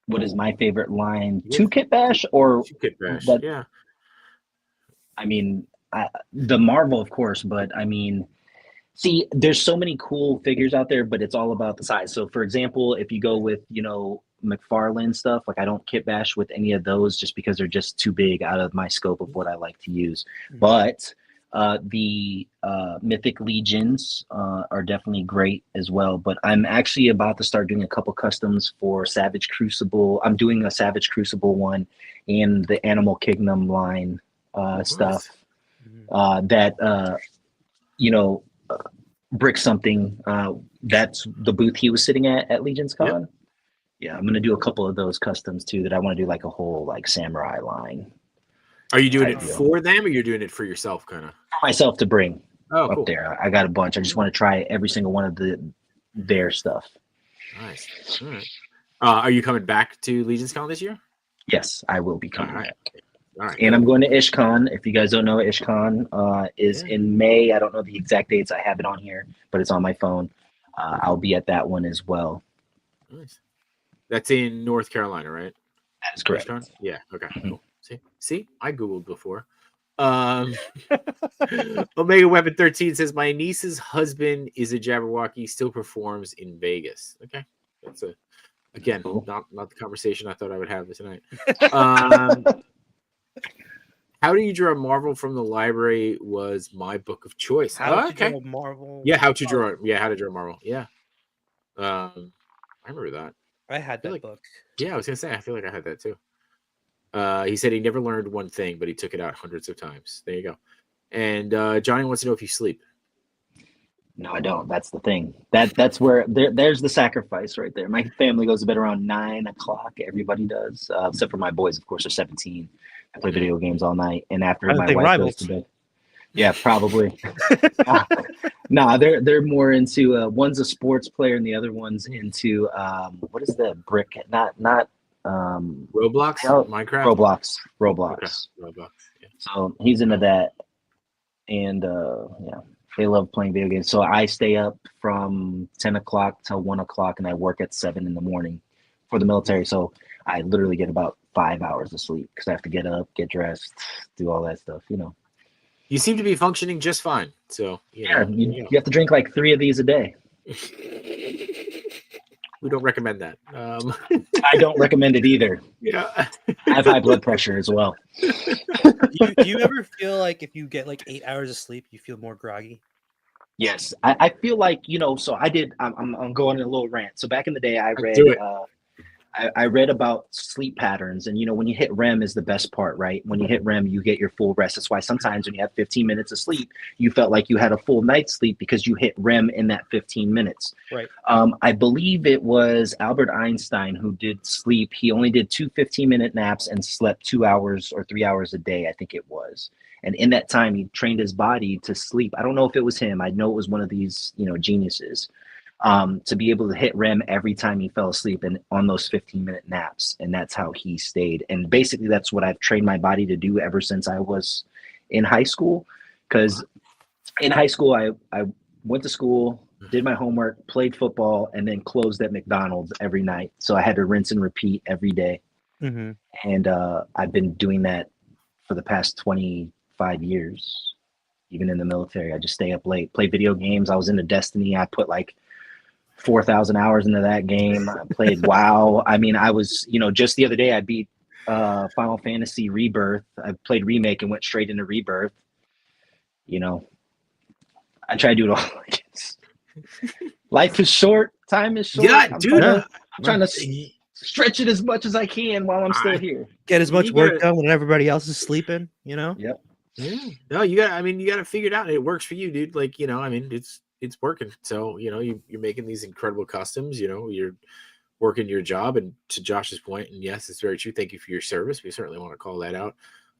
What is my favorite line to Kit Bash or Kit Bash? that, Yeah. I mean, the Marvel, of course, but I mean, see, there's so many cool figures out there, but it's all about the size. So, for example, if you go with, McFarlane stuff, like I don't Kit Bash with any of those just because they're just too big out of my scope of what I like to use. But the Mythic Legions are definitely great as well. But I'm actually about to start doing a couple customs for Savage Crucible. I'm doing a Savage Crucible one in the Animal Kingdom line stuff that, Brick something. That's the booth he was sitting at Legion's Con. Yep. Yeah, I'm gonna do a couple of those customs too. That I want to do like a whole like samurai line. Are you doing it for them, or you're doing it for yourself, kind of? For myself to bring up cool. There. I got a bunch. I just want to try every single one of their stuff. Nice. All right. Are you coming back to Legion's Con this year? Yes, I will be coming back. All right. And I'm going to IshCon. If you guys don't know, IshCon is in May. I don't know the exact dates. I have it on here, but it's on my phone. I'll be at that one as well. Nice. That's in North Carolina, right? That is correct. IshCon? Yeah. Okay. Cool. See, I Googled before. Omega Weapon 13 says, "My niece's husband is a Jabberwocky, still performs in Vegas." Okay. That's again, not the conversation I thought I would have tonight. How do you draw Marvel from the library was my book of choice. How to draw Marvel? Yeah, how to draw Marvel. Yeah. I remember that. I had that book. Yeah, I was gonna say, I feel like I had that too. He said he never learned one thing, but he took it out hundreds of times. There you go. And Johnny wants to know if you sleep. No, I don't. That's the thing. That's where there's the sacrifice right there. My family goes to bed around 9 o'clock. Everybody does, except for my boys, of course, are 17. I play video games all night, and after my wife goes to bed. Yeah, probably. Nah, they're more into one's a sports player and the other one's into what is that brick? Not Roblox, Minecraft, Roblox. Okay. Roblox. Yeah. So he's into that, and they love playing video games. So I stay up from 10 o'clock till 1 o'clock, and I work at 7 in the morning for the military. So I literally get about 5 hours of sleep because I have to get up, get dressed, do all that stuff. You seem to be functioning just fine. So you have to drink like 3 of these a day. We don't recommend that. I don't recommend it either. Yeah, I have high blood pressure as well. Do you ever feel like if you get like 8 hours of sleep, you feel more groggy? Yes, I feel like So I did. I'm going on a little rant. So back in the day, I read about sleep patterns, and when you hit REM is the best part, right? When you hit REM, you get your full rest. That's why sometimes when you have 15 minutes of sleep, you felt like you had a full night's sleep because you hit REM in that 15 minutes. Right. I believe it was Albert Einstein who did sleep. He only did 2 15-minute naps and slept 2 hours or 3 hours a day, I think it was. And in that time, he trained his body to sleep. I don't know if it was him. I know it was one of these, geniuses. to be able to hit REM every time he fell asleep and on those 15-minute naps. And that's how he stayed. And basically that's what I've trained my body to do ever since I was in high school. Because in high school, I went to school, did my homework, played football, and then closed at McDonald's every night. So I had to rinse and repeat every day. Mm-hmm. And I've been doing that for the past 25 years. Even in the military, I just stay up late, play video games. I was into Destiny. I put like 4,000 hours into that game. I played WoW. I mean, I was, just the other day I beat Final Fantasy Rebirth. I played Remake and went straight into Rebirth. I try to do it all. I guess. Life is short. Time is short. Yeah, dude. I'm trying to stretch it as much as I can while I'm still here. Get as much work done when everybody else is sleeping, Yep. Yeah. No, you got to figure it out. It works for you, dude. Like, it's working. So, you're making these incredible customs, you're working your job. And to Josh's point, and yes, it's very true. Thank you for your service. We certainly want to call that out.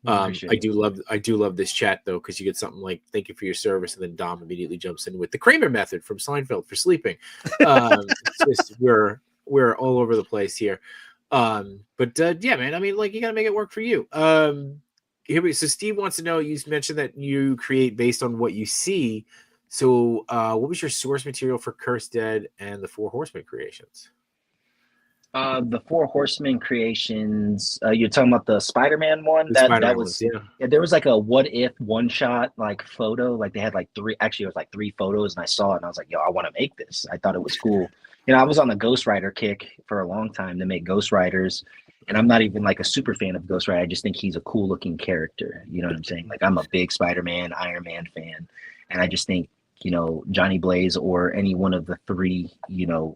I do love this chat though, because you get something like "thank you for your service," and then Dom immediately jumps in with the Kramer method from Seinfeld for sleeping. It's just, we're all over the place here. But yeah, man. I mean, like, you gotta make it work for you. So Steve wants to know. You mentioned that you create based on what you see. So, what was your source material for Cursed Dead and the Four Horsemen creations? The Four Horsemen creations. You're talking about the Spider-Man one. That was yeah. There was like a what if one shot like photo. Like they had like three. Actually, it was like 3 photos, and I saw it, and I was like, "Yo, I want to make this." I thought it was cool. I was on the Ghost Rider kick for a long time to make Ghost Riders, and I'm not even like a super fan of Ghost Rider. I just think he's a cool looking character. You know what I'm saying? Like I'm a big Spider-Man, Iron Man fan, and I just think Johnny Blaze or any one of the 3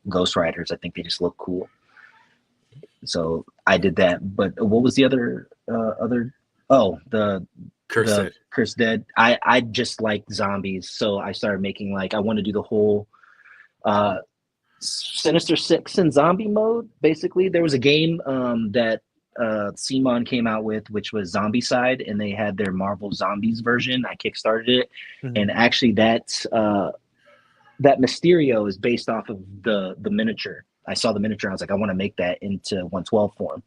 Ghost Riders. I think they just look cool. So I did that, but what was the other? The Cursed Dead. I just like zombies, so I started making I want to do the whole Sinister Six in zombie mode. Basically, there was a game that Simon came out with, which was Zombicide, and they had their Marvel Zombies version. I kickstarted it, and actually that Mysterio is based off of the miniature. I saw the miniature. I was like, I want to make that into 112 form.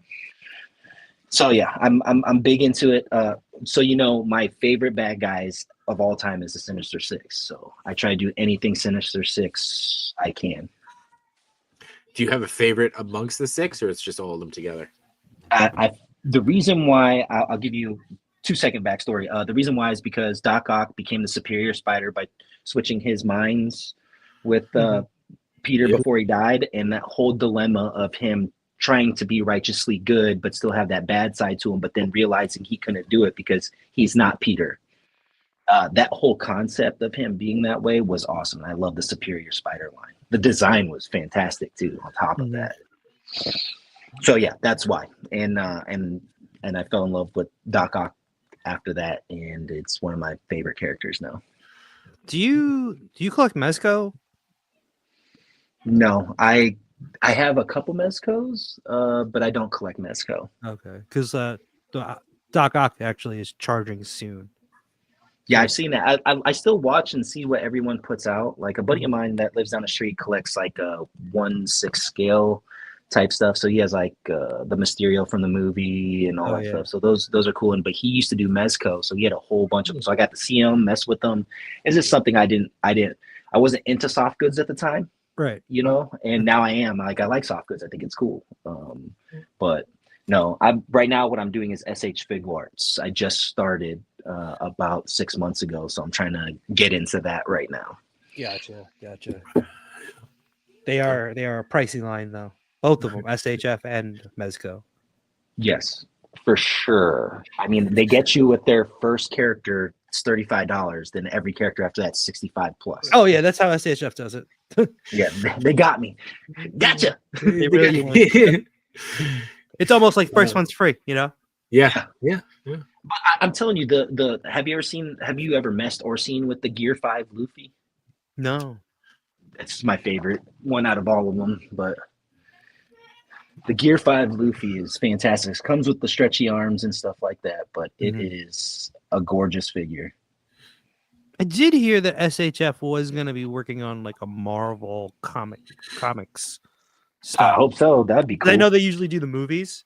So yeah, I'm big into it. So my favorite bad guys of all time is the Sinister Six. So I try to do anything Sinister Six I can. Do you have a favorite amongst the 6, or it's just all of them together? The reason why I'll give you 2-second backstory. The reason why is because Doc Ock became the superior Spider by switching his minds with Peter before he died, and that whole dilemma of him trying to be righteously good but still have that bad side to him, but then realizing he couldn't do it because he's not Peter. That whole concept of him being that way was awesome. I love the Superior Spider line. The design was fantastic too on top of that. So yeah, that's why. And I fell in love with Doc Ock after that, and it's one of my favorite characters now. Do you collect Mezco? No, I have a couple Mezcos, but I don't collect Mezco. Okay, because Doc Ock actually is charging soon. Yeah, I've seen that. I still watch and see what everyone puts out. Like a buddy of mine that lives down the street collects like a 1/6 scale type stuff. So he has like the Mysterio from the movie and all that stuff. So those are cool. But he used to do Mezco, so he had a whole bunch of them. So I got to see him, mess with them. It's just something I wasn't into soft goods at the time. Right. And now I am. Like I like soft goods. I think it's cool. But no, right now what I'm doing is SH Figuarts. I just started about 6 months ago, so I'm trying to get into that right now. Gotcha. They are a pricey line though. Both of them, SHF and Mezco. Yes, for sure. I mean, they get you with their first character. It's $35. Then every character after that's 65 plus. Oh yeah, that's how SHF does it. Yeah, they got me. Gotcha. They really it's almost like first one's free, Yeah. I'm telling you, have you ever messed or seen with the Gear 5 Luffy? No. That's my favorite one out of all of them, but the Gear 5 Luffy is fantastic. It comes with the stretchy arms and stuff like that, but it is a gorgeous figure. I did hear that SHF was going to be working on like a Marvel comics I stuff. hope so. That'd be 'Cause I cool. know they usually do the movies,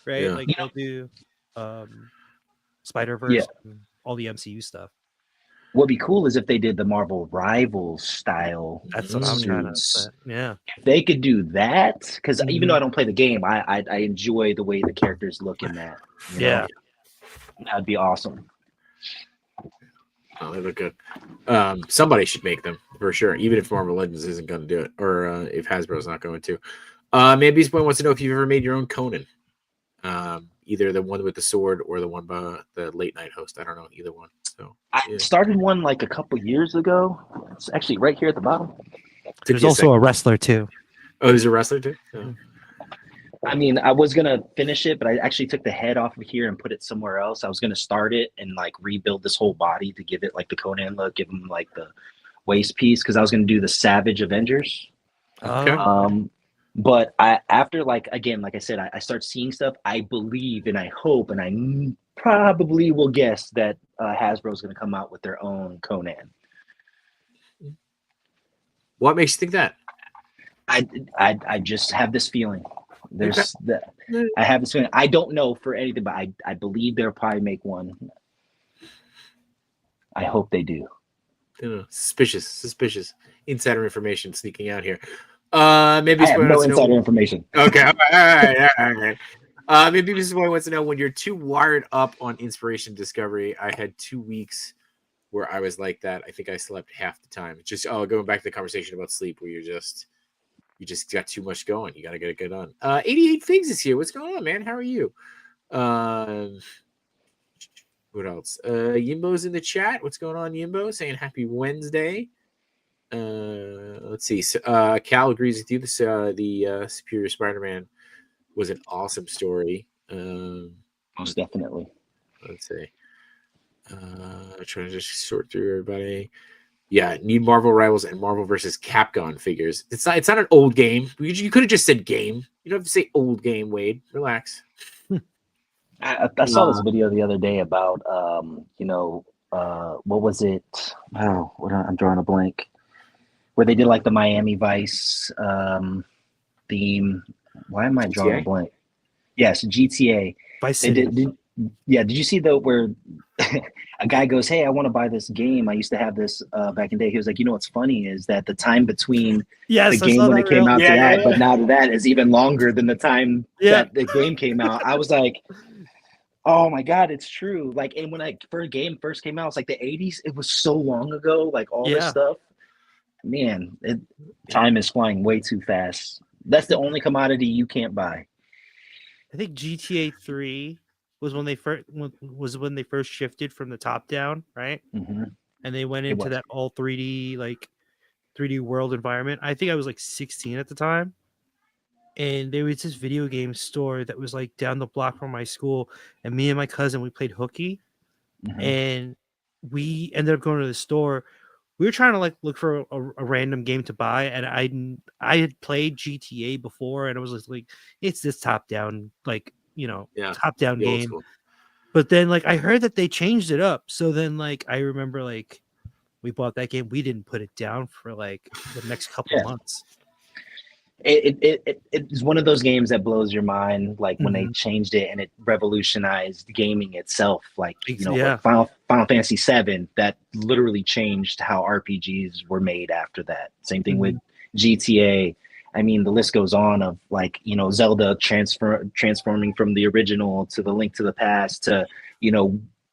right? Yeah. Like You they'll do Spider Yeah. Verse, and all the MCU stuff. What'd be cool is if they did the Marvel Rivals style That's what I'm trying to suits. say. Yeah. If they could do that, because even though Mhm. I don't play the game, I enjoy the way the characters look in that. You know, Yeah. that'd be awesome. Oh, they look good. Somebody should make them for sure, even if Marvel Legends isn't going to do it, or if Hasbro's not going to. Maybe Boy wants to know if you've ever made your own Conan, either the one with the sword or the one by the late night host. I don't know either one. So I started one like a couple years ago. It's actually right here at the bottom. There's also a wrestler too. Oh, there's a wrestler too. Oh. I mean, I was gonna finish it, but I actually took the head off of here and put it somewhere else. I was gonna start it and like rebuild this whole body to give it like the Conan look, give him like the waist piece, because I was gonna do the Savage Avengers. Okay. But after like again, like I said, I start seeing stuff. I believe and I hope and I probably will guess that Hasbro is gonna come out with their own Conan. What makes you think that? I just have this feeling. There's that I have this feeling. I don't know for anything, but I believe they'll probably make one. I hope they do. Suspicious insider information sneaking out here. Maybe I have no insider information. Okay, all right. Maybe this boy wants to know, when you're too wired up on inspiration discovery. I had 2 weeks where I was like that. I think I slept half the time. Just going back to the conversation about sleep, where you just got too much going. You got to get it good on. 88 Figs is here. What's going on, man? How are you? What else? Yimbo's in the chat. What's going on, Yimbo? Saying happy Wednesday. Let's see. Cal agrees with you. The Superior Spider-Man was an awesome story. Most definitely. Let's see. Trying to just sort through everybody. Yeah, need Marvel Rivals and Marvel versus Capcom figures. It's not an old game. You could have just said game. You don't have to say old game, Wade. Relax. I saw this video the other day about what was it? Oh, I'm drawing a blank. Where they did like the Miami Vice theme. Why am I drawing a blank? Yes, GTA. Vice They City. did you see where a guy goes, "Hey, I want to buy this game. I used to have this back in the day." He was like, "You know what's funny is that the time between the game when it came out to that, but now to that is even longer than the time that the game came out." I was like, "Oh my god, it's true!" Like, and when game first came out, it's like the '80s. It was so long ago. Like all this stuff, man. Time is flying way too fast. That's the only commodity you can't buy. I think GTA 3 was when they first shifted from the top down, right? Mm-hmm. And they went into that all 3D 3D world environment. I think I was like 16 at the time, and there was this video game store that was like down the block from my school, and me and my cousin, we played hooky, and we ended up going to the store. We were trying to like look for a random game to buy, and I had played GTA before, and it was like it's this top down top down game. But then like I heard that they changed it up, so then like I remember like we bought that game. We didn't put it down for like the next couple months. It's one of those games that blows your mind, like when they changed it and it revolutionized gaming itself. Like like Final Fantasy VII, that literally changed how RPGs were made after that. Same thing with GTA. I mean, the list goes on of like Zelda transforming from the original to the Link to the Past to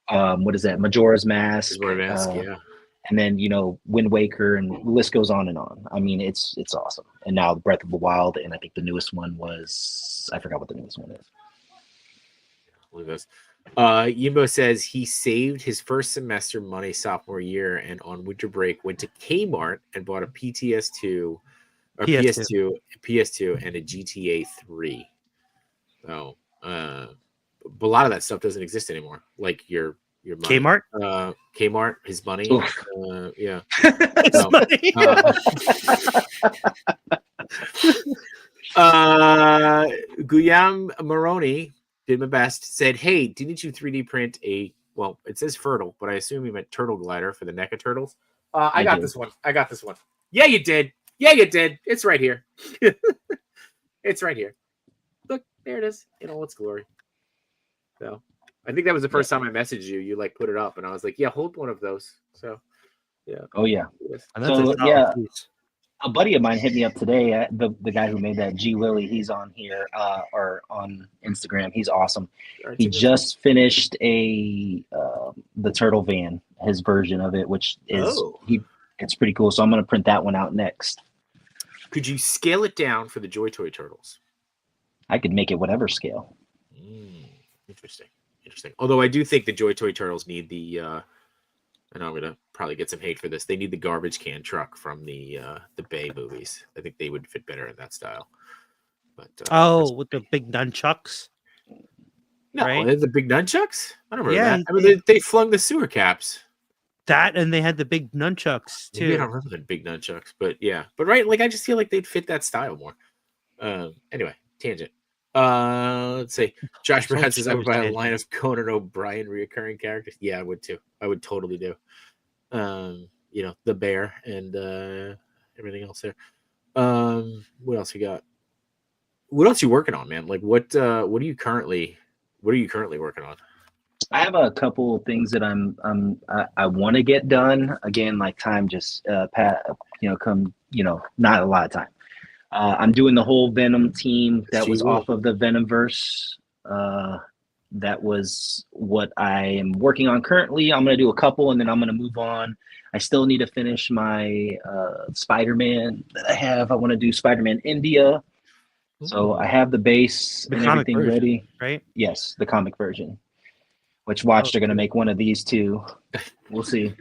what is that, Majora's Mask, and then Wind Waker, and the list goes on and on. I mean, it's awesome. And now Breath of the Wild, and I think the newest one was, I forgot what the newest one is. Look at this. Yimbo says he saved his first semester money sophomore year, and on winter break went to Kmart and bought a PS2, and a GTA 3. So, but a lot of that stuff doesn't exist anymore. Like your money. Kmart, his money. Yeah. His money. Guillaume Moroni did my best. Said, "Hey, didn't you 3D print a Well, it says fertile, but I assume you meant turtle glider for the NECA turtles. I I got did. this one. I got this one. Yeah, you did. Yeah, you did. It's right here. It's right here. Look, there it is in all its glory. So I think that was the first time I messaged you. You like put it up, and I was like, "Yeah, hold one of those." So yeah. Oh yeah. And that's So a solid yeah, piece. a buddy of mine hit me up today. The guy who made that, G Willie, he's on here or on Instagram. He's awesome. He just finished the Turtle Van, his version of it, which is it's pretty cool. So I'm gonna print that one out next. Could you scale it down for the Joy Toy turtles? I could make it whatever scale. Interesting. Although I do think the Joy Toy turtles need the I know I'm gonna probably get some hate for this. They need the garbage can truck from the Bay movies. I think they would fit better in that style. But with the big nunchucks. no, right? the big nunchucks. I don't remember Yeah, that. I mean, they flung the sewer caps. That and they had the big nunchucks too. Maybe I don't remember the big nunchucks, but yeah. But right, like I just feel like they'd fit that style more. Anyway, tangent. Let's see. Josh Brown says I would buy a line of Conan O'Brien reoccurring characters. Yeah, I would too. I would totally do. You know, the bear and everything else there. What else we got? What else you working on, man? Like what are you currently working on? I have a couple of things that I want to get done. Again, like time just not a lot of time. I'm doing the whole Venom team that was off of the Venomverse. That was what I am working on currently. I'm going to do a couple and then I'm going to move on. I still need to finish my Spider-Man that I have. I want to do Spider-Man India. So I have the base and everything version, ready. Right? Yes, the comic version. Which they're going to make one of these too. We'll see.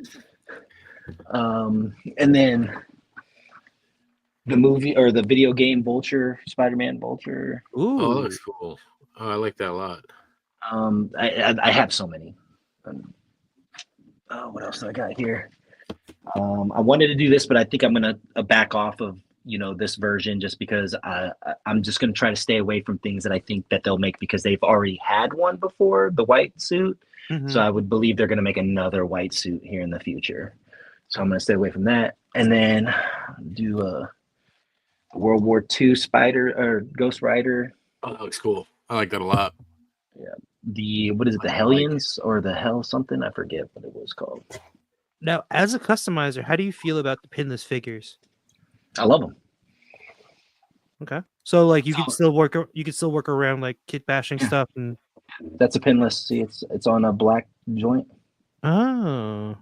And then the movie or the video game Vulture, Spider-Man Vulture. Ooh, oh, that looks cool. Oh, I like that a lot. I have so many. What else do I got here? I wanted to do this, but I think I'm gonna back off of this version just because I'm just gonna try to stay away from things that I think that they'll make because they've already had one before, the white suit. Mm-hmm. So I would believe they're gonna make another white suit here in the future. So I'm gonna stay away from that, and then do a World War II Spider or Ghost Rider. Oh, that looks cool. I like that a lot. Yeah. The Hellions or the Hell something? I forget what it was called. Now, as a customizer, how do you feel about the pinless figures? I love them. Okay, so like you can still work around like kit bashing stuff, and that's a pinless. See, it's on a black joint. Oh,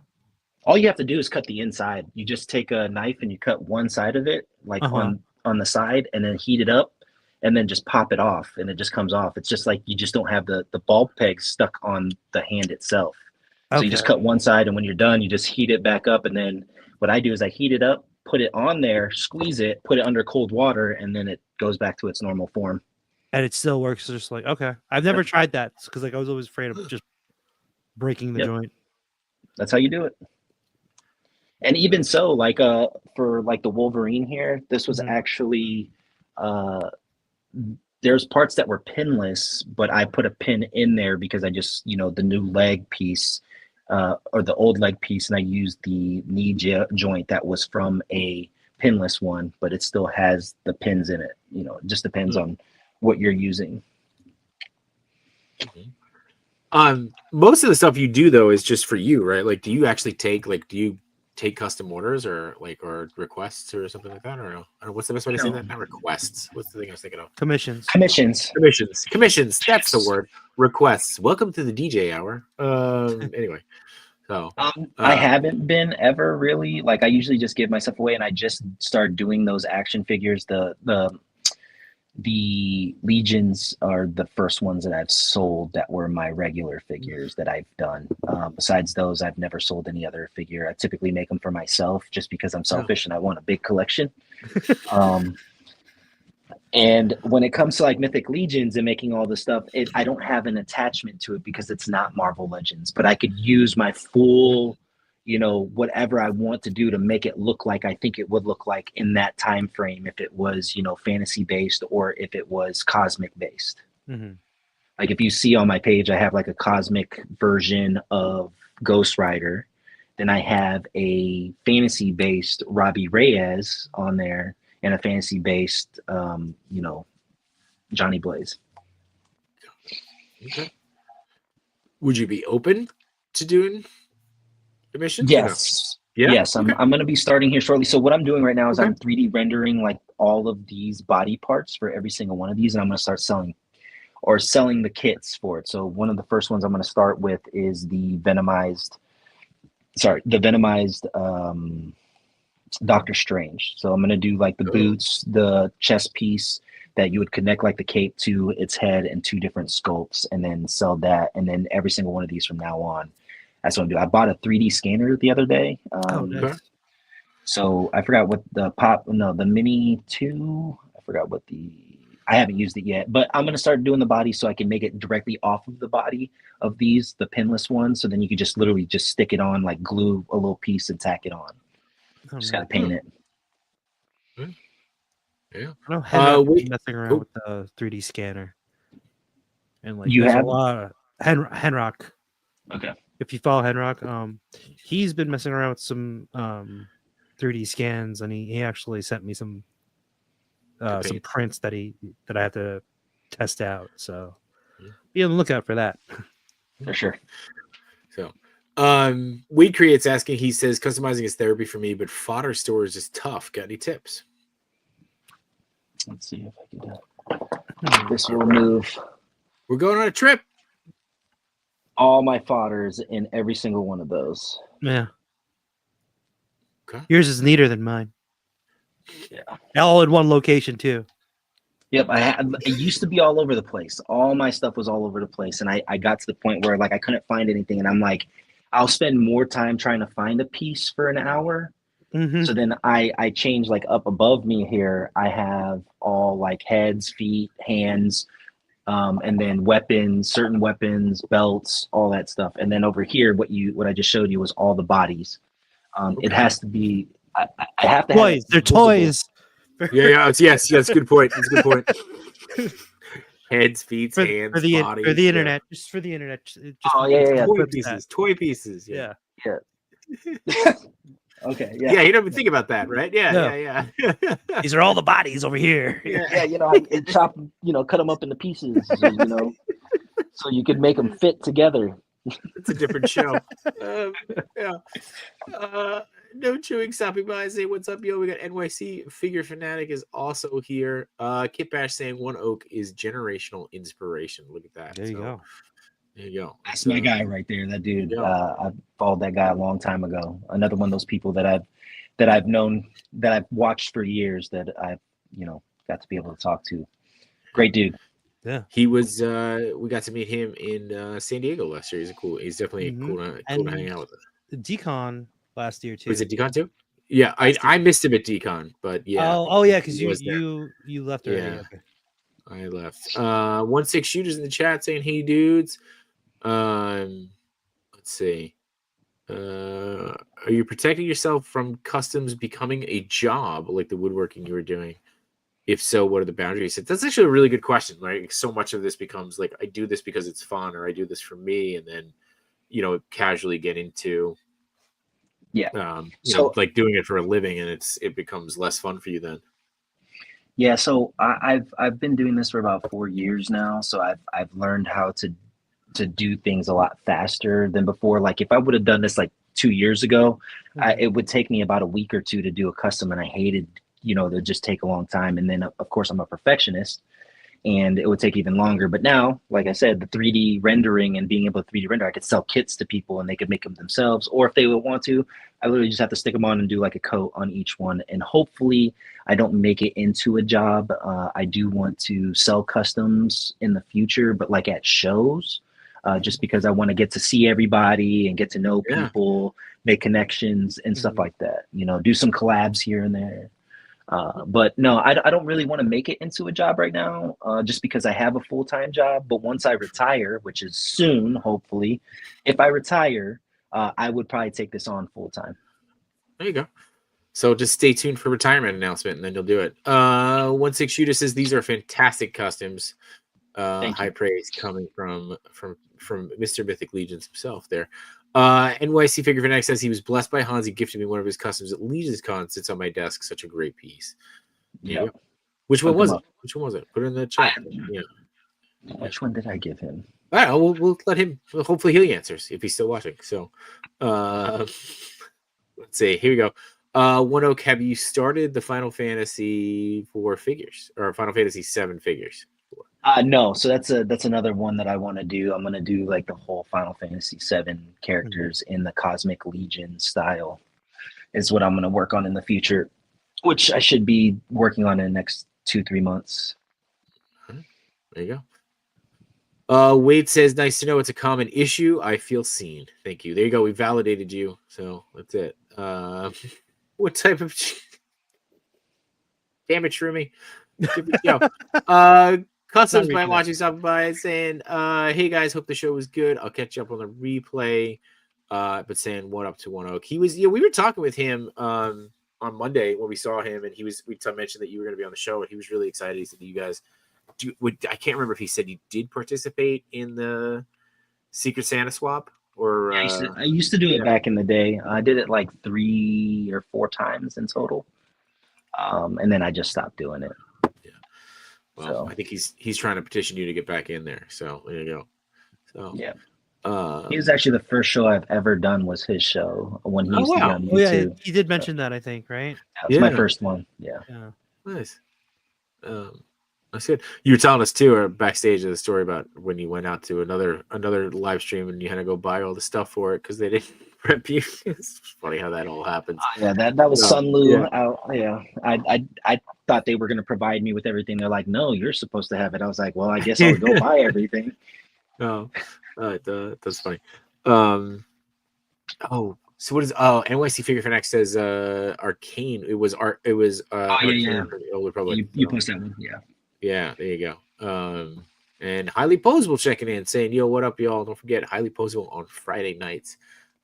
all you have to do is cut the inside. You just take a knife and you cut one side of it, like on the side, and then heat it up, and then just pop it off, and it just comes off. It's just like you just don't have the ball pegs stuck on the hand itself. So you just cut one side, and when you're done, you just heat it back up. And then what I do is I heat it up, put it on there, squeeze it, put it under cold water, and then it goes back to its normal form. And it still works. Just like, okay, I've never tried that because like I was always afraid of just breaking the joint. That's how you do it. And even so, like for like the Wolverine here, this was actually there's parts that were pinless, but I put a pin in there because I just the new leg piece or the old leg piece, and I used the knee joint that was from a pinless one, but it still has the pins in it. It just depends on what you're using. Most of the stuff you do though is just for you, right? Like, do you actually take custom orders or requests or something like that, or no? I don't know, what's the best way to say that? Not requests. What's the thing I was thinking of? Commissions. That's the word. Requests. Welcome to the DJ hour. Anyway, so I haven't been ever really like. I usually just give myself away, and I just start doing those action figures. The Legions are the first ones that I've sold that were my regular figures that I've done. Besides those, I've never sold any other figure. I typically make them for myself just because I'm selfish and I want a big collection. And when it comes to like Mythic Legions and making all this stuff, I don't have an attachment to it because it's not Marvel Legends, but I could use my full whatever I want to do to make it look like I think it would look like in that time frame if it was fantasy based or if it was cosmic based. Like if you see on my page, I have like a cosmic version of Ghost Rider. Then I have a fantasy based Robbie Reyes on there and a fantasy based, Johnny Blaze. Okay. Would you be open to doing emissions? Yes. Yeah. Yes, I'm going to be starting here shortly. So what I'm doing right now is Okay. I'm 3D rendering like all of these body parts for every single one of these, and I'm going to start selling the kits for it. So one of the first ones I'm going to start with is the venomized Doctor Strange. So I'm going to do like the boots, the chest piece that you would connect like the cape to its head and 2 different sculpts, and then sell that. And then every single one of these from now on. That's what I'm doing. I bought a 3D scanner the other day. Nice. So I forgot what the Mini 2. I haven't used it yet, but I'm going to start doing the body so I can make it directly off of the body of these, the pinless ones. So then you can just literally just stick it on, like glue a little piece and tack it on. Just got to paint it. Yeah. I know Henrock messing around with the 3D scanner. And like You there's have a lot of Henrock. Okay. If you follow Henrock, he's been messing around with some 3D scans, and he actually sent me some prints that I have to test out. So be on the lookout for that. For sure. So Weed Creates asking, he says customizing is therapy for me, but fodder stores is tough. Got any tips? Let's see if I can do this. Will move. We're going on a trip. All my fodders in every single one of those. Yeah. Okay. Yours is neater than mine. Yeah. All in one location too. Yep. It used to be all over the place. All my stuff was all over the place. And I got to the point where like I couldn't find anything. And I'm like, I'll spend more time trying to find a piece for an hour. Mm-hmm. So then I changed like up above me here. I have all like heads, feet, hands, and then weapons, certain weapons, belts, all that stuff. And then over here, what I just showed you was all the bodies. It has to be. I have to toys. Have They're toys. Yeah. Yes. Good point. That's a good point. Heads, feet, hands, bodies. For the internet. Just for the internet. Yeah. Toy pieces. Yeah. Okay. Yeah. You don't even think about that, right? Yeah. These are all the bodies over here. Yeah. I chop. Cut them up into pieces. So you could make them fit together. It's a different show. No chewing stopping by. Say what's up, yo. We got NYC Figure Fanatic is also here. Kit Bash saying One Oak is generational inspiration. Look at that. There you go. There you go. That's my guy right there. That dude. I followed that guy a long time ago. Another one of those people that I've known, that I've watched for years, that I've got to be able to talk to. Great dude. Yeah. He was. We got to meet him in San Diego last year. He's definitely cool to hang out with. The Decon last year too. Was it Decon too? Yeah, I missed him at Decon, but yeah. Oh yeah, because you left already. Yeah. Okay. I left. 1-6 shooters in the chat saying, "Hey dudes." Let's see. Are you protecting yourself from customs becoming a job like the woodworking you were doing? If so, what are the boundaries? That's actually a really good question. Like, so much of this becomes like, I do this because it's fun, or I do this for me, and then casually get into like doing it for a living, and it becomes less fun for you then. Yeah, so I've been doing this for about 4 years now, so I've learned how to do things a lot faster than before. Like if I would have done this like 2 years ago, it would take me about a week or two to do a custom, and I hated they'll just take a long time. And then of course I'm a perfectionist, and it would take even longer. But now, like I said, the 3D rendering and being able to 3D render, I could sell kits to people and they could make them themselves. Or if they would want to, I literally just have to stick them on and do like a coat on each one. And hopefully I don't make it into a job. I do want to sell customs in the future, but like at shows, just because I want to get to see everybody and get to know people, make connections and stuff like that. Do some collabs here and there. But no, I don't really want to make it into a job right now, just because I have a full-time job. But once I retire, which is soon, hopefully, if I retire, I would probably take this on full-time. There you go. So just stay tuned for retirement announcement, and then you'll do it. 1-6 Shooter says these are fantastic customs. Thank High you. praise coming from Mr. Mythic Legions himself there. NYC Figure Fanatic says he was blessed by Hans. He gifted me one of his customs at Legion's Con. Sits on my desk. Such a great piece. Yeah. Which one Hook was him it? up. Which one was it? Put it in the chat. Yeah. Which one did I give him? All right, we'll let him. Hopefully, he answers if he's still watching. So, let's see. Here we go. One Oak, have you started the Final Fantasy 4 figures or Final Fantasy 7 figures? No, so that's another one that I want to do. I'm gonna do like the whole Final Fantasy 7 characters in the Cosmic Legion style. Is what I'm gonna work on in the future, which I should be working on in the next 2-3 months. There you go. Wade says, nice to know it's a common issue. I feel seen. Thank you. There you go. We validated you. So that's it. What type of damn it, Shroomy? Customs by watching something by saying, hey guys, hope the show was good. I'll catch you up on the replay. But saying what up to One Oak. He was, we were talking with him on Monday when we saw him, and we mentioned that you were going to be on the show, and he was really excited. He said, you guys I can't remember if he said you did participate in the Secret Santa swap or I used to do it back in the day. I did it like 3 or 4 times in total. And then I just stopped doing it. Yeah. Well, I think he's trying to petition you to get back in there. So there you go. So yeah. He was actually the first show I've ever done was his show when he used to be on YouTube. Oh, yeah, he did mention that, I think, right? That was my first one. Yeah. Nice. That's good. You were telling us too, backstage of the story about when you went out to another live stream and you had to go buy all the stuff for it because they didn't rep you. It's funny how that all happens. Yeah, that was Sunlu. I thought they were going to provide me with everything. They're like, no, you're supposed to have it. I was like, well, I guess I'll go buy everything. That's funny. So what is NYC Figure Fanatic says Arcane. It was Arcane from the Old Republic. You posted that one, yeah. Yeah, there you go. And Highly Posable checking in saying, yo, what up, y'all? Don't forget Highly Posable on Friday nights.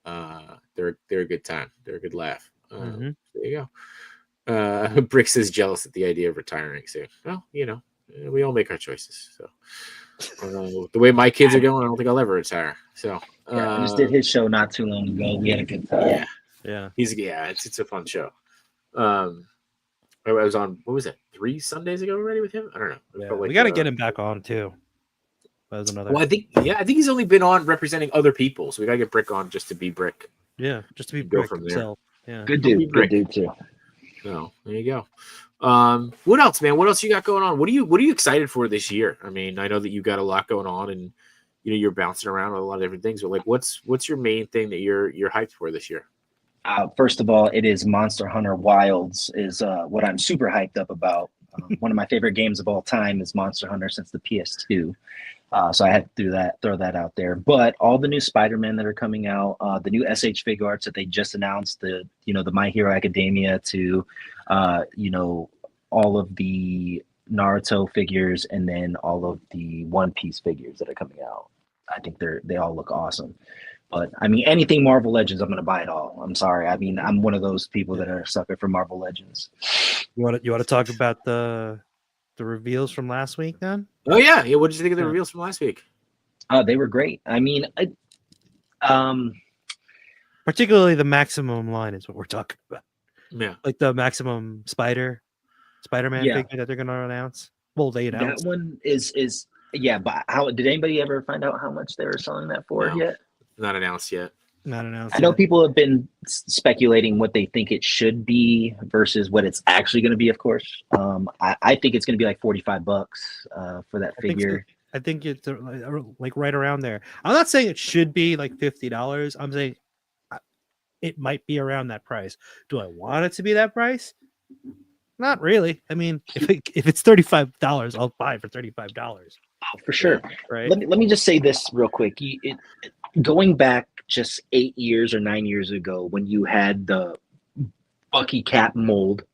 They're a good time. They're a good laugh. There you go. Brick says jealous at the idea of retiring soon. Well, we all make our choices. So the way my kids are going, I don't think I'll ever retire. So I just did his show not too long ago. We had a good time. Yeah. It's a fun show. I was on, what was it, 3 Sundays ago already with him? I don't know. Yeah, we got to get him back on too. That was another. Well, I think he's only been on representing other people, so we got to get Brick on just to be Brick. Yeah, just to be Brick from himself. Yeah, good dude too. So there you go. What else, man? What else you got going on? What are you excited for this year? I mean, I know that you've got a lot going on, and you're bouncing around with a lot of different things. But like, what's your main thing that you're hyped for this year? First of all, it is Monster Hunter Wilds is what I'm super hyped up about. One of my favorite games of all time is Monster Hunter since the PS2. So I had to throw that out there. But all the new Spider-Man that are coming out, the new SH Fig Arts that they just announced, the My Hero Academia to, all of the Naruto figures, and then all of the One Piece figures that are coming out. I think they all look awesome. But I mean, anything Marvel Legends, I'm going to buy it all. I'm sorry. I mean, I'm one of those people that are a sucker for Marvel Legends. You want to talk about the reveals from last week then? Oh yeah. What did you think of the reveals from last week? They were great. I mean, particularly the Maximum line is what we're talking about. Yeah, like the Maximum Spider-Man figure that they're going to announce. Well, they announced that one is but how did anybody ever find out how much they were selling that for yet? Not announced yet. I know people have been speculating what they think it should be versus what it's actually going to be. Of course, I think it's going to be like $45 for that figure. I think it's like right around there. I'm not saying it should be like $50. I'm saying it might be around that price. Do I want it to be that price? Not really. I mean, if it's $35, I'll buy it for $35. Oh, for sure. Right. Let me just say this real quick. Going back just 8 years or 9 years ago, when you had the Bucky Cap mold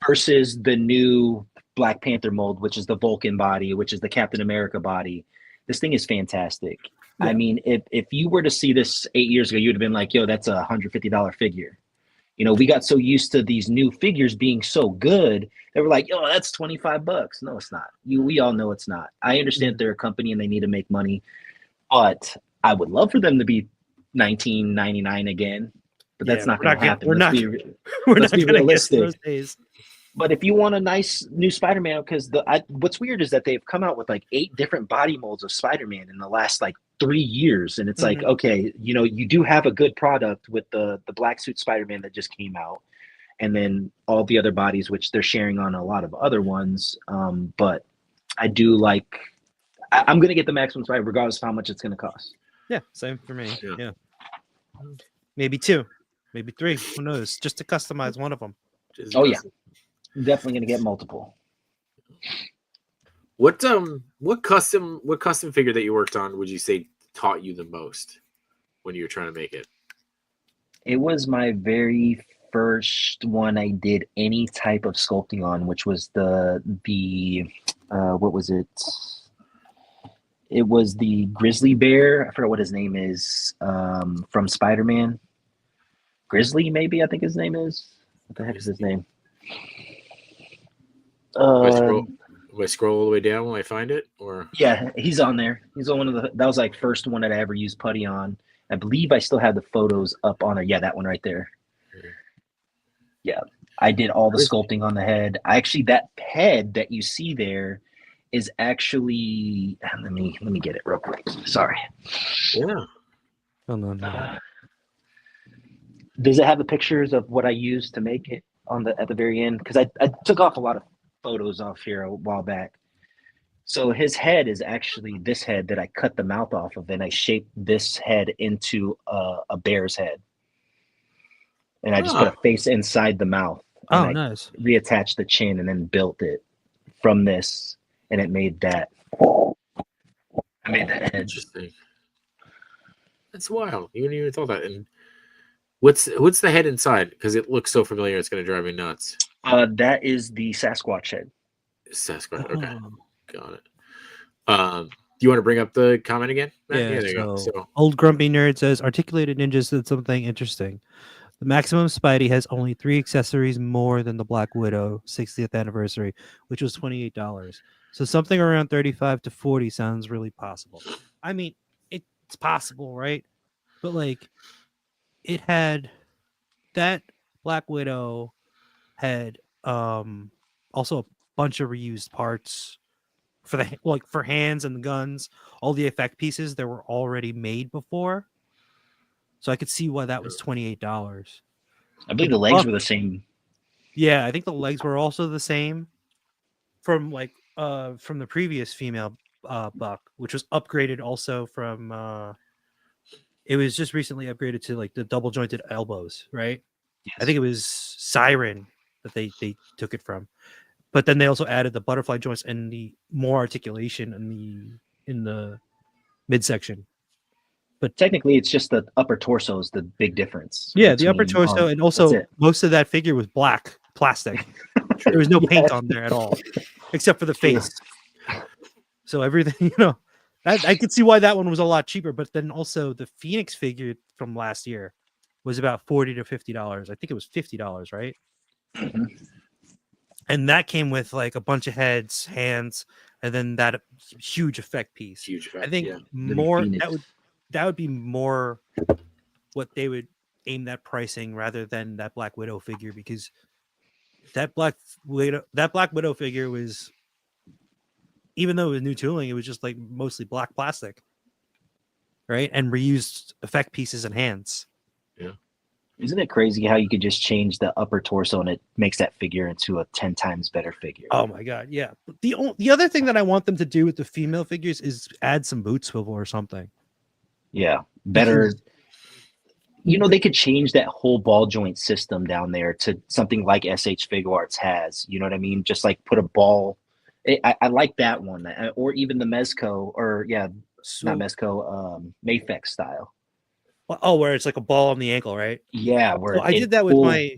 versus the new Black Panther mold, which is the Vulcan body, which is the Captain America body, this thing is fantastic. Yeah. I mean, if you were to see this 8 years ago, you'd have been like, yo, that's a $150 figure. We got so used to these new figures being so good. They were like, "Oh, that's $25." No, it's not. We all know it's not. I understand they're a company and they need to make money, but I would love for them to be $19.99 again. But that's not going to happen. We're not Let's be going to get to realistic. those days. But if you want a nice new Spider-Man, because what's weird is that they've come out with like 8 different body molds of Spider-Man in the last like 3 years, and it's like, okay, you do have a good product with the black suit Spider-Man that just came out, and then all the other bodies, which they're sharing on a lot of other ones. But I do like, I'm gonna get the Maximum Spider regardless of how much it's gonna cost. Yeah, same for me. Yeah. Yeah, maybe 2, maybe 3. Who knows? Just to customize one of them. Oh yeah. Definitely gonna get multiple. What custom figure that you worked on would you say taught you the most when you were trying to make it? It was my very first one I did any type of sculpting on, which was the what was it? It was the grizzly bear. I forgot what his name is, from Spider-Man. Grizzly, maybe, I think his name is. What the heck is his name? Will I scroll all the way down when I find it? Or yeah, he's on there. He's on one of that was like first one that I ever used putty on. I believe I still have the photos up on there. Yeah, that one right there. Yeah, I did all the sculpting on the head. That head that you see there is actually, let me get it real quick. Sorry. Yeah. Hold on. Does it have the pictures of what I used to make it at the very end? Because I took off a lot of photos off here a while back. So his head is actually this head that I cut the mouth off of, and I shaped this head into a bear's head. And I just put a face inside the mouth. Oh, I nice. reattached the chin and then built it from this, and it made that. I made that head. Interesting. That's wild. You didn't even thought that. And what's the head inside? Because it looks so familiar, it's going to drive me nuts. That is the Sasquatch head. Sasquatch. Okay, got it. Do you want to bring up the comment again, Matt? Yeah, there you go. So Old Grumpy Nerd says Articulated Ninjas did something interesting. The Maximum Spidey has only 3 accessories more than the Black Widow 60th anniversary, which was $28. So something around 35 to 40 sounds really possible. I mean, it's possible, right? But like, it had that Black Widow had also a bunch of reused parts for hands and the guns. All the effect pieces that were already made before, so I could see why that was $28. I believe the legs were the same. Yeah, I think the legs were also the same from the previous female buck, which was upgraded also from it was just recently upgraded to like the double jointed elbows, right? Yes. I think it was Siren that they took it from. But then they also added the butterfly joints and the more articulation in the midsection. But technically, it's just the upper torso is the big difference. Yeah, the upper torso, and also most of that figure was black plastic. There was no paint on there at all, except for the face. So everything, I could see why that one was a lot cheaper. But then also the Phoenix figure from last year was about $40 to $50. I think it was $50, right? Mm-hmm. And that came with like a bunch of heads, hands, and then that huge effect piece. Huge effect, I think more that would be more what they would aim that pricing rather than that Black Widow figure, because that Black Widow figure was, even though it was new tooling, it was just like mostly black plastic, right? And reused effect pieces and hands. Yeah. Isn't it crazy how you could just change the upper torso and it makes that figure into a 10 times better figure? Oh my god, yeah. The other thing that I want them to do with the female figures is add some boot swivel or something. Yeah, better. They could change that whole ball joint system down there to something like SH Figure Arts has. You know what I mean? Just like put a ball. I like that one, or even the Mezco, not Mezco, Mayfex style. Oh, where it's like a ball on the ankle, right? Yeah, where I did that with my.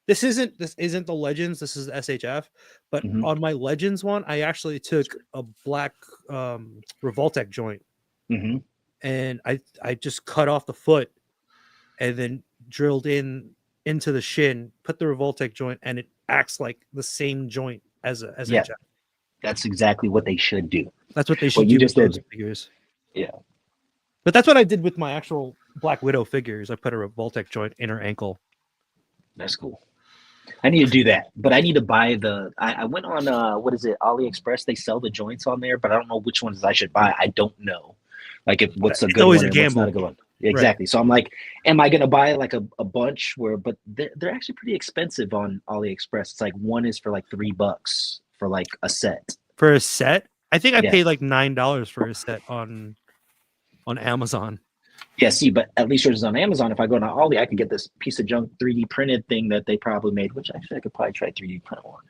This isn't the Legends. This is SHF, but on my Legends one, I actually took a black Revoltech joint, and I just cut off the foot, and then drilled in into the shin, put the Revoltech joint, and it acts like the same joint as a Yeah. HF. That's exactly what they should do. That's what they What should you do just with those did. figures. Yeah. But that's what I did with my actual Black Widow figures. I put a Revoltech joint in her ankle. That's cool. I need to do that, but I need to buy I went on what is it, AliExpress? They sell the joints on there, but I don't know which ones I should buy. I don't know, like if what's a It's good always one a and what's not gamble. a good one. Exactly. Right. So I'm like, am I gonna buy like a bunch? But they're actually pretty expensive on AliExpress. It's like one is for like $3 for like a set. For a set, I think I Yeah. paid like $9 for a set on Amazon. Yeah, see, but at least yours is on Amazon. If I go to Ollie, I can get this piece of junk 3D printed thing that they probably made, which actually I could probably try 3D print one.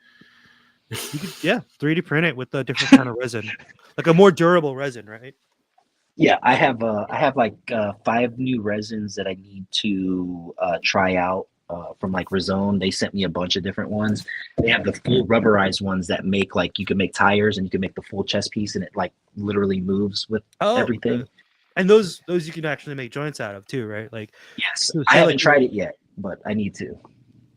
You could, 3D print it with a different kind of resin, like a more durable resin, right? Yeah, I have like 5 new resins that I need to try out from like Rizone. They sent me a bunch of different ones. They have the full rubberized ones that make like you can make tires and you can make the full chest piece and it like literally moves with everything. And those you can actually make joints out of too, right? Like yes, I haven't tried it yet, but I need to.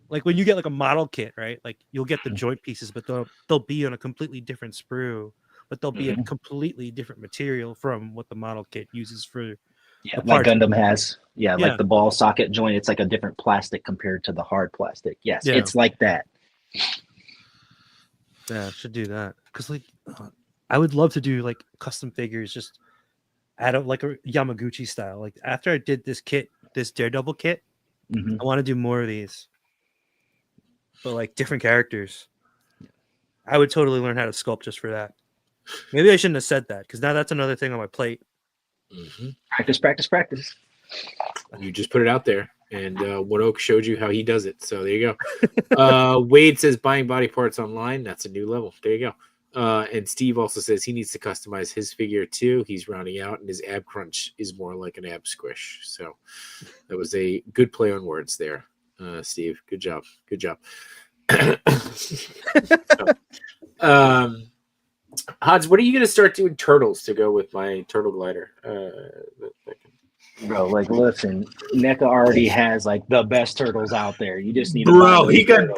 Like when you get like a model kit, right? Like you'll get the joint pieces, but they'll be on a completely different sprue, but they'll be a completely different material from what the model kit uses for. Yeah, like Gundam has. Yeah, like the ball socket joint, it's like a different plastic compared to the hard plastic. Yes, it's like that. Yeah, should do that because like I would love to do like custom figures just out of like a Yamaguchi style. Like after I did this kit, this Daredevil kit, I want to do more of these. But like different characters. I would totally learn how to sculpt just for that. Maybe I shouldn't have said that because now that's another thing on my plate. Practice. You just put it out there, and One Oak showed you how he does it. So there you go. Wade says buying body parts online. That's a new level. There you go. And Steve also says he needs to customize his figure too. He's rounding out, and his ab crunch is more like an ab squish. So that was a good play on words there, Steve. Good job. Hodge, what are you going to start doing turtles to go with my turtle glider? Bro, like, listen, NECA already has like the best turtles out there. You just need bro. Listen.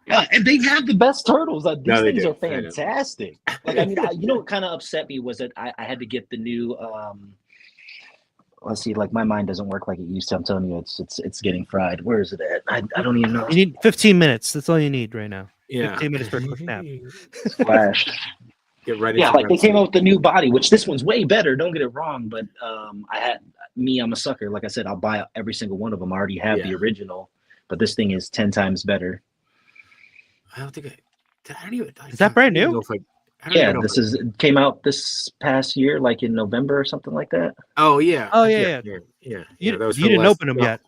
Yeah, and they have the best turtles. Like, these things are fantastic. Like, I mean, you know what kind of upset me was that I had to get the new. Let's see, like my mind doesn't work like it used to. I'm telling you, it's getting fried. Where is it at? I don't even know. You need 15 minutes. That's all you need right now. Yeah, 15 minutes for a quick nap. Flashed. Get right. Yeah, like they came out with the new body, which this one's way better. Don't get it wrong, but I'm a sucker. Like I said, I'll buy every single one of them. I already have the original, but this thing is 10 times better. I don't think I don't even. Is that brand new? Yeah, came out this past year, like in November or something like that. Oh yeah. You didn't open them yet.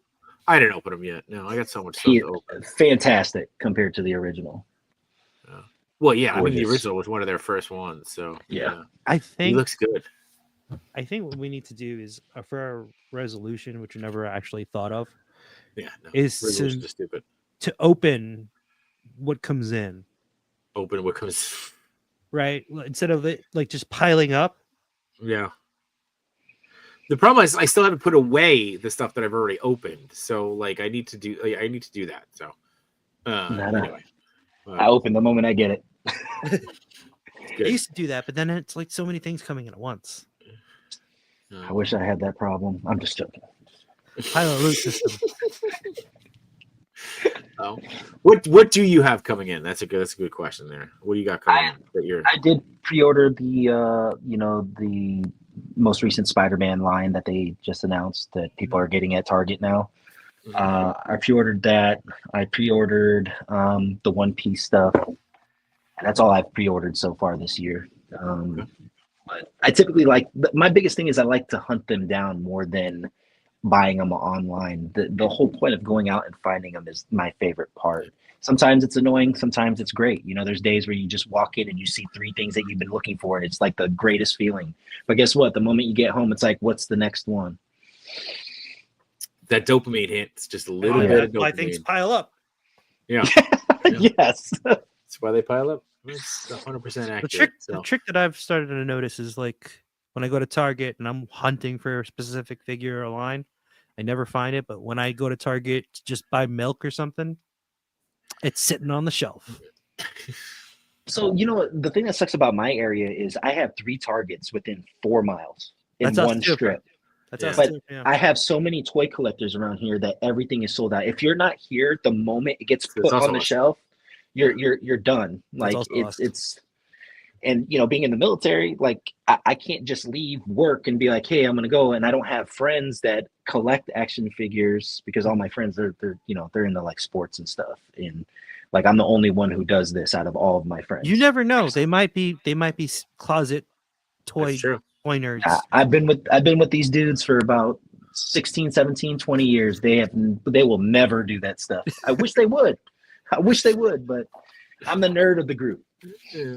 I didn't open them yet. No, I got so much stuff to open. Fantastic compared to the original. Well, yeah, I mean the original was one of their first ones, so yeah. I think he looks good. I think what we need to do is for our resolution, which we never actually thought of, is to open what comes in. Open what comes. Right, instead of it like just piling up. Yeah. The problem is I still haven't put away the stuff that I've already opened, so like I need to do that. So anyway, I open the moment I get it. I used to do that, but then it's like so many things coming in at once. I wish I had that problem. I'm just joking. Pilot loot system. Oh, what do you have coming in? That's a good question there. What do you got coming in? I did pre-order the the most recent Spider-Man line that they just announced that people are getting at Target now. I pre-ordered that. I pre-ordered the One Piece stuff. That's all I've pre-ordered so far this year. But I typically my biggest thing is I like to hunt them down more than buying them online. The whole point of going out and finding them is my favorite part. Sometimes it's annoying, sometimes it's great. You know, there's days where you just walk in and you see 3 things that you've been looking for, and it's like the greatest feeling. But guess what? The moment you get home, it's like, what's the next one? That dopamine hit. It's just a little bit of dopamine. Why things pile up. Yeah. Yes. That's why they pile up. It's 100% accurate. The trick that I've started to notice is like when I go to Target and I'm hunting for a specific figure or line, I never find it, but when I go to Target to just buy milk or something, it's sitting on the shelf. So, you know what? The thing that sucks about my area is I have 3 Targets within 4 miles in That's us one too. strip. That's Yeah. us But too. Yeah. I have so many toy collectors around here that everything is sold out. If you're not here, the moment it gets So it's put also on the us. shelf, you're done. Like also us. it's and being in the military, like I can't just leave work and be like, hey, I'm gonna go, and I don't have friends that collect action figures because all my friends they're they're into like sports and stuff, and like I'm the only one who does this out of all of my friends. You never know. They might be closet toy That's true. nerds. I've been with these dudes for about 16, 17, 20 years. They will never do that stuff. I wish they would. But I'm the nerd of the group. Yeah.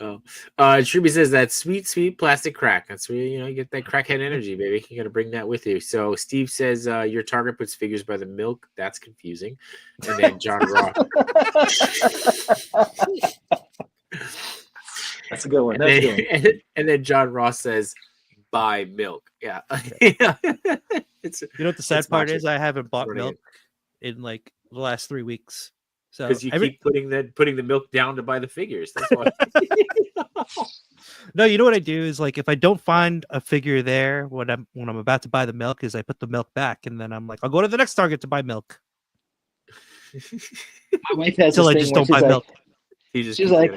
Oh, Shroomy says that sweet plastic crack. That's where you get that crackhead energy, baby. You got to bring that with you. So Steve says your Target puts figures by the milk. That's confusing. And then John Ross. That's a good one. And then John Ross says buy milk. Yeah. It's You know what the sad it's part macho. is? I haven't bought running milk in like the last 3 weeks. So because you keep putting the milk down to buy the figures. That's why. No, you know what I do is like if I don't find a figure there when I'm about to buy the milk, is I put the milk back and then I'm like, I'll go to the next Target to buy milk. My wife has Until this I thing just where don't buy milk. she's like,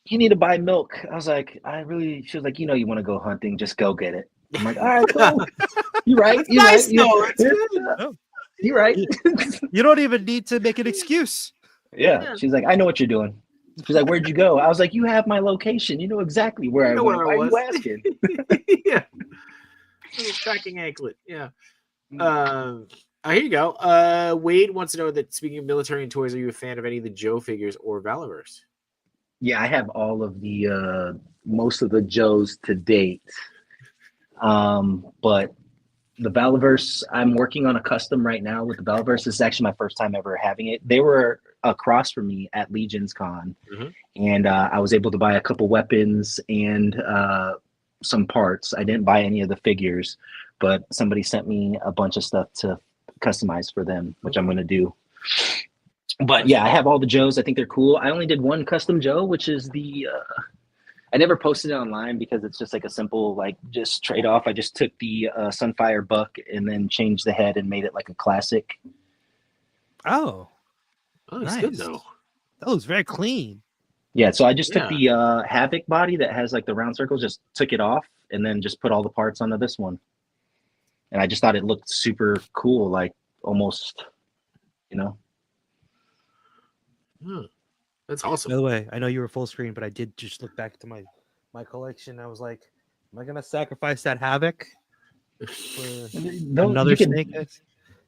you need to buy milk. I was like, she was like, you want to go hunting, just go get it. I'm like, all right, cool. You're right. That's You're nice, right. though. That's good. Oh, You're right. you don't even need to make an excuse. Yeah. She's like, I know what you're doing. She's like, where'd you go? I was like, you have my location. You know exactly where I went. Why are you asking? Yeah. Little tracking anklet. Yeah. Here you go. Wade wants to know that speaking of military and toys, are you a fan of any of the Joe figures or Valiverse? Yeah, I have all of the most of the Joes to date. But the Valiverse, I'm working on a custom right now with the Valiverse. This is actually my first time ever having it. They were across from me at Legion's Con, and I was able to buy a couple weapons and some parts. I didn't buy any of the figures, but somebody sent me a bunch of stuff to customize for them, which I'm going to do. But yeah, I have all the Joes. I think they're cool. I only did one custom Joe, which is the I never posted it online because it's just like a simple just trade off. I just took the Sunfire Buck and then changed the head and made it like a classic. Oh, that's nice. good though. That looks very clean. Yeah, so I just took the Havoc body that has like the round circles, just took it off and then just put all the parts onto this one. And I just thought it looked super cool, like almost, That's awesome. By the way, I know you were full screen, but I did just look back to my collection. I was like, am I gonna sacrifice that Havoc for another snake?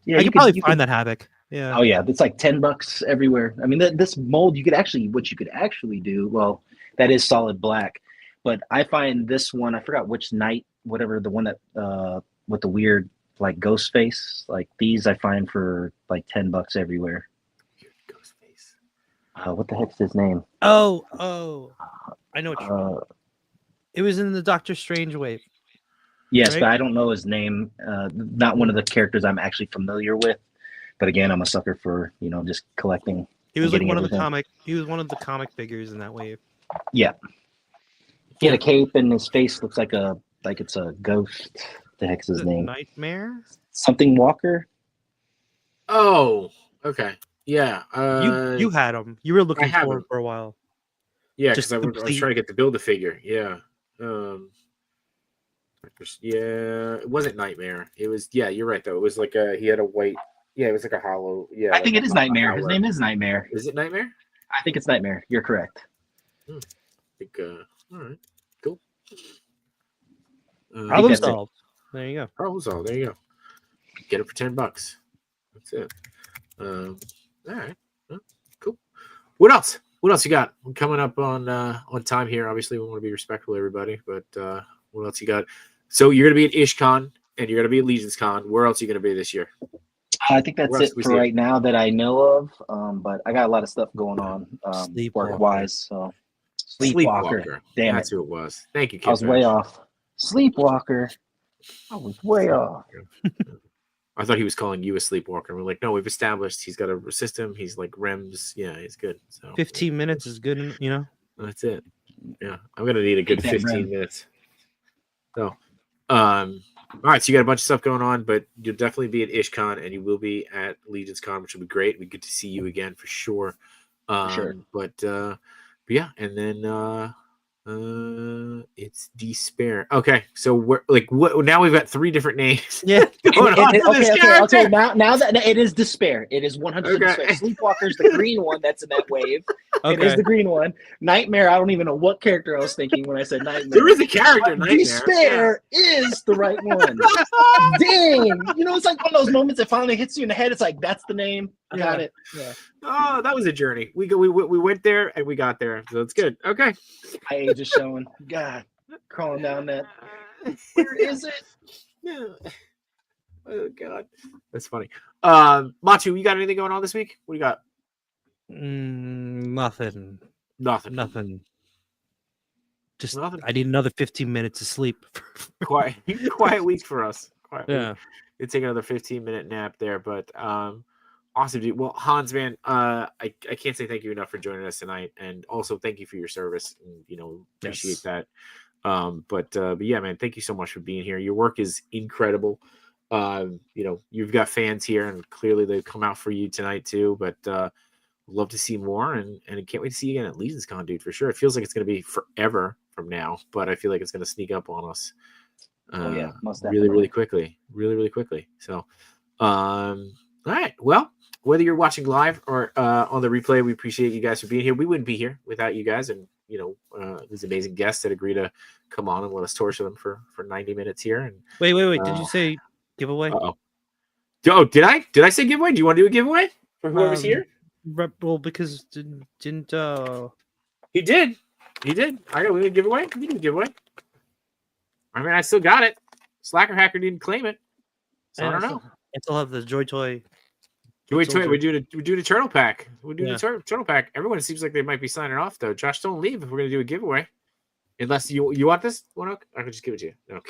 Yeah, I could probably find that Havoc. Yeah. Oh yeah, it's like $10 everywhere. I mean, this mold what you could actually do. Well, that is solid black, but I find this one. I forgot which knight, whatever the one that with the weird like ghost face. Like these, I find for like $10 everywhere. Ghost face. What the heck's his name? Oh, I know what you mean. It was in the Doctor Strange wave. Yes, right? but I don't know his name. Not one of the characters I'm actually familiar with. But again, I'm a sucker for just collecting. He was like one of the comic. He was one of the comic figures in that wave. Yeah. He had a cape, and his face looks like it's a ghost. What the heck's his name? Nightmare. Something Walker. Oh, okay. Yeah. You had him. You were looking for him for a while. Yeah, because I was trying to get the Build-A-Figure. Yeah. Yeah, it wasn't Nightmare. It was you're right though. It was like he had a white. Yeah, it was like a hollow. Yeah, I think it is Nightmare. His name is Nightmare. Is it Nightmare? I think it's Nightmare. You're correct. I think. All right. Cool. Problem solved. There you go. Problem solved. There you go. Get it for $10. That's it. All right. Cool. What else? What else you got? We're coming up on time here. Obviously, we want to be respectful of everybody, but what else you got? So you're going to be at IshCon and you're going to be at Legions Con. Where else are you going to be this year? I think that's it for right now that I know of. But I got a lot of stuff going on work-wise. So Sleepwalker. Damn That's it. who it was. Thank you, Kid I was way off. Sleepwalker. I was way off. I thought he was calling you a sleepwalker. We're like, no, we've established he's got a system. He's like REMs. Yeah, he's good. So 15 minutes is good, you know. that's it. Yeah, I'm gonna need a good 15 minutes. So, all right. So you got a bunch of stuff going on, but you'll definitely be at IshCon and you will be at Legion's Con, which will be great. We get to see you again for sure. But yeah, and then it's Despair. Okay, so we're like, what? Now we've got 3 different names. Yeah. Okay. Now that it is Despair, it is 100% Despair. Sleepwalker's the green one that's in that wave. Okay. It is the green one. Nightmare. I don't even know what character I was thinking when I said Nightmare. There is a character. Nightmare. Despair is the right one. Dang! You know, it's like one of those moments that finally hits you in the head. It's like that's the name. I got it. Yeah. Oh, that was a journey. We went there and we got there, so it's good. Okay. My age is showing. God, crawling down that. Where is it? Yeah. Oh God, that's funny. Machu, you got anything going on this week? What do you got? Nothing. Just Nothing. I need another 15 minutes of sleep. Quiet week for us. Quiet Yeah. week. You take another 15-minute nap there, but awesome, dude. Well, Hans, man, I can't say thank you enough for joining us tonight, and also thank you for your service. And, appreciate that. But yeah, man, thank you so much for being here. Your work is incredible. You've got fans here, and clearly they've come out for you tonight too. But love to see more, and I can't wait to see you again at Legion's Con, dude, for sure. It feels like it's going to be forever from now, but I feel like it's going to sneak up on us. Yeah, most really, really quickly, really quickly. So, all right. Well, whether you're watching live or on the replay, we appreciate you guys for being here. We wouldn't be here without you guys, and these amazing guests that agree to come on and let us torture them for 90 minutes here. And Wait. Did you say giveaway? Oh, did I say giveaway? Do you want to do a giveaway for whoever's here? Well, because didn't He did. I know we did a giveaway. We did a giveaway. I mean, I still got it. Slacker Hacker didn't claim it, so I don't know. I still have the Joy Toy. We're doing a turtle pack. We're doing a turtle pack. Everyone seems like they might be signing off though. Josh, don't leave if we're gonna do a giveaway. Unless you want this one, I can just give it to you. No,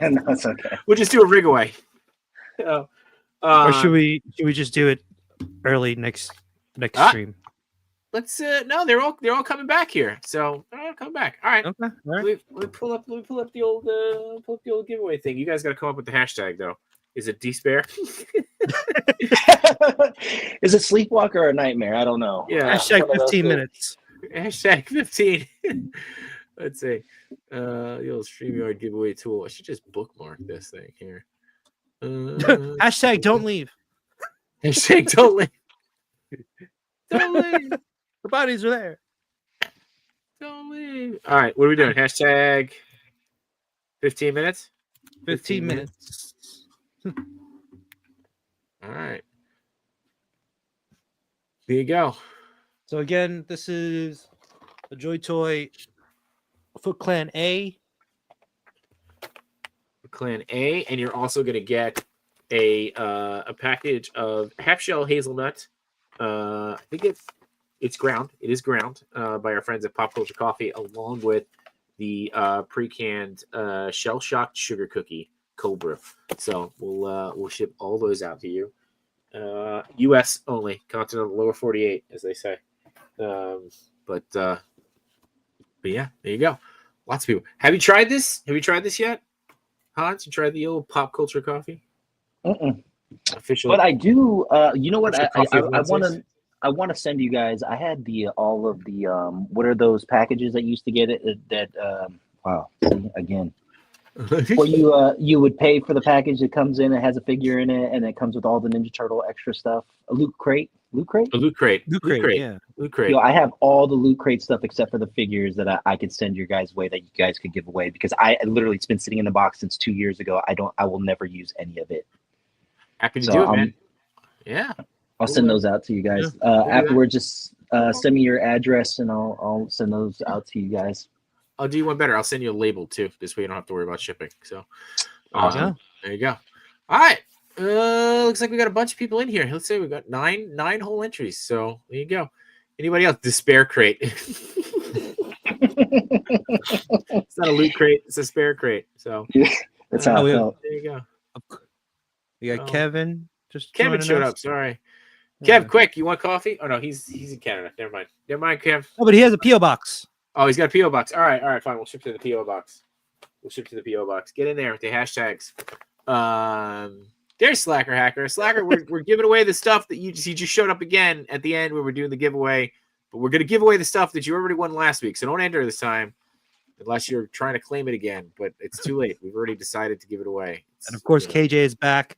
no, it's okay. We'll just do a rig away. Or should we just do it early next stream? Let's no, they're all coming back here. So they're all coming back. All right. Okay. All right. We pull up the old giveaway thing. You guys got to come up with the hashtag though. Is it Despair? Is it Sleepwalker or Nightmare? I don't know. Yeah. Hashtag 15 minutes. Hashtag 15. Let's see. The old StreamYard giveaway tool. I should just bookmark this thing here. Hashtag don't leave. Hashtag don't leave. Don't leave. The bodies are there. Don't leave. All right. What are we doing? Hashtag 15 minutes? 15 minutes. All right. There you go. So again, this is a Joy Toy Foot Clan A. Clan A, and you're also going to get a package of half shell hazelnut. I think it's ground. It is ground by our friends at Pop Culture Coffee, along with the pre-canned shell shocked sugar cookie cold brew. So we'll ship all those out to you. U.S. only, continental lower 48, as they say. But yeah, there you go. Lots of people. Have you tried this? Have you tried this yet? Hans, you tried the old Pop Culture Coffee? Official. But I do. You know what? I want to send you guys. I had all of the what are those packages that used to get it? Wow. See, again. Where you would pay for the package that comes in, it has a figure in it, and it comes with all the Ninja Turtle extra stuff. A loot crate. A loot crate. Yeah. Loot crate. You know, I have all the loot crate stuff except for the figures that I could send your guys' way that you guys could give away, because it's been sitting in the box since 2 years ago. I will never use any of it. Happy to do it, man. Yeah. I'll send those out to you guys. Afterwards, just send me your address and I'll send those out to you guys. I'll do you one better. I'll send you a label too. This way you don't have to worry about shipping. So there you go. All right. Looks like we got a bunch of people in here. Let's say we got nine whole entries. So there you go. Anybody else? Despair crate. It's not a loot crate. It's a spare crate. So that's how I felt. There you go. We got Oh. Kevin. Just Kevin joining showed us. up. Sorry, Yeah. Kev. Quick, you want coffee? Oh no, he's in Canada. Never mind, Kev. Oh, but he has a PO box. Oh, he's got a PO box. All right, fine. We'll ship to the PO box. Get in there with the hashtags. There's Slacker Hacker. Slacker, we're giving away the stuff that he just showed up again at the end when we're doing the giveaway. But we're gonna give away the stuff that you already won last week. So don't enter this time unless you're trying to claim it again. But it's too late. We've already decided to give it away. And of course, KJ is back.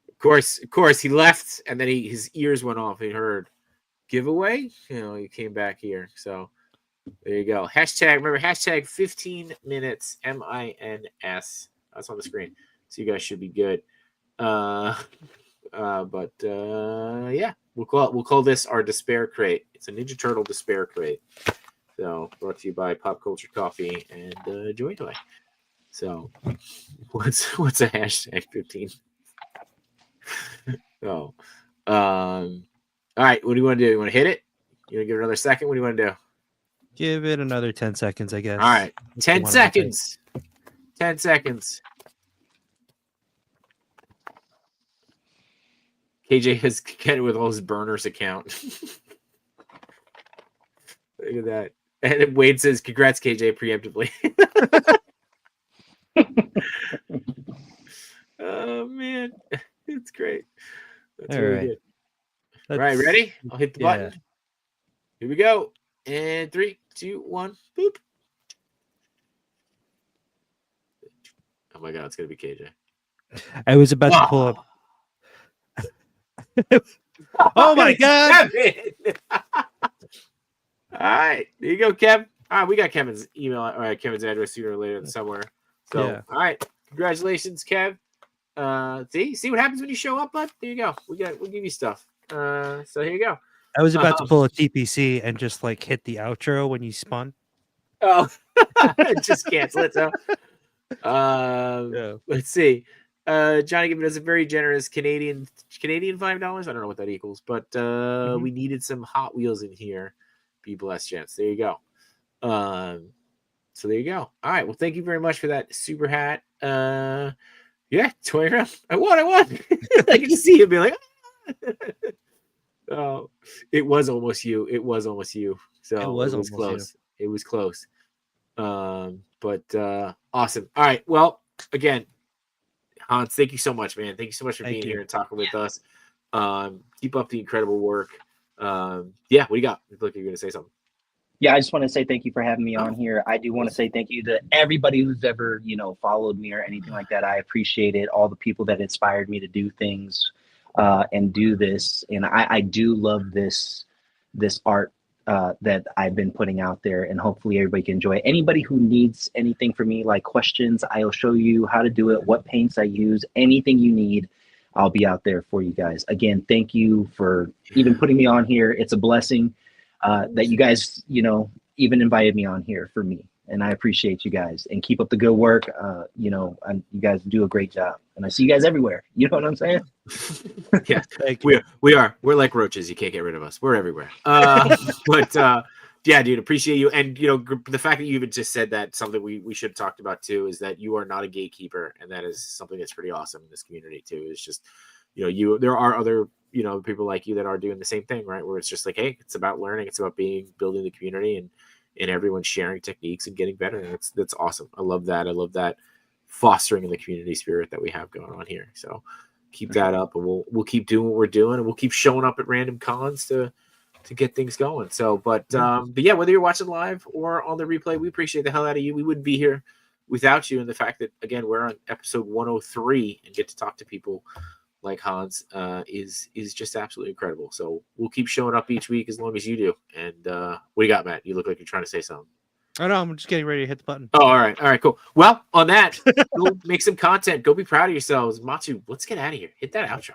Of course, he left and then his ears went off. He heard giveaway. He came back here. So there you go. Remember, hashtag 15 minutes MINS. That's on the screen. So you guys should be good. Yeah, we'll call this our despair crate. It's a Ninja Turtle despair crate. So brought to you by Pop Culture Coffee and Joy Toy. So what's a hashtag 15? All right. What do you want to do? You want to hit it? You want to give it another second? What do you want to do? Give it another 10 seconds, I guess. All right. 10 seconds. 10 seconds. KJ has get it with all his burners account. Look at that. And Wade says, congrats, KJ, preemptively. Oh, man. It's great. That's really good. All right, ready? I'll hit the button. Here we go. And 3, 2, 1, boop. Oh my God, it's gonna be KJ. I was about to pull up. Oh my God! All right, there you go, Kev. All right, we got Kevin's email. All right, Kevin's address sooner or later somewhere. So, All right, congratulations, Kev. See what happens when you show up, bud. There you go. We'll give you stuff. So here you go. I was about to pull a TPC and just like hit the outro when you spun. Oh, just cancel it. So, let's see. Johnny giving us a very generous Canadian $5. I don't know what that equals, but we needed some Hot Wheels in here. Be blessed, gents. There you go. So there you go. All right. Well, thank you very much for that super hat. Yeah, 20 rounds. I won. I can just see you be like, oh, it was almost you. So it was close. It was close. But awesome. All right. Well, again, Hans, thank you so much, man. Thank you so much for being here and talking with us. Keep up the incredible work. Yeah, what do you got? Look, you're going to say something. Yeah, I just want to say thank you for having me on here. I do want to say thank you to everybody who's ever, followed me or anything like that. I appreciate it. All the people that inspired me to do things and do this. And I do love this art that I've been putting out there, and hopefully everybody can enjoy it. Anybody who needs anything from me, like questions, I'll show you how to do it, what paints I use, anything you need. I'll be out there for you guys. Again, thank you for even putting me on here. It's a blessing that you guys, even invited me on here for me. And I appreciate you guys, and keep up the good work. And you guys do a great job, and I see you guys everywhere. You know what I'm saying? Yeah, we're like roaches. You can't get rid of us. We're everywhere. But yeah, dude, appreciate you. And the fact that you even just said that, something we should have talked about too, is that you are not a gatekeeper, and that is something that's pretty awesome in this community too. It's just, there are other people like you that are doing the same thing, right? Where it's just like, hey, it's about learning, it's about building the community, and everyone sharing techniques and getting better. And that's awesome. I love that. I love that fostering in the community spirit that we have going on here. So keep that up, and we'll keep doing what we're doing, and we'll keep showing up at random cons to get things going. So, but yeah, whether you're watching live or on the replay, we appreciate the hell out of you. We wouldn't be here without you. And the fact that, again, we're on episode 103 and get to talk to people like Hans is just absolutely incredible. So we'll keep showing up each week as long as you do. And what do you got, Matt? You look like you're trying to say something. Oh, no, I'm just getting ready to hit the button. Oh, all right, cool. Well, on that, go make some content. Go be proud of yourselves. Matsu, let's get out of here. Hit that outro.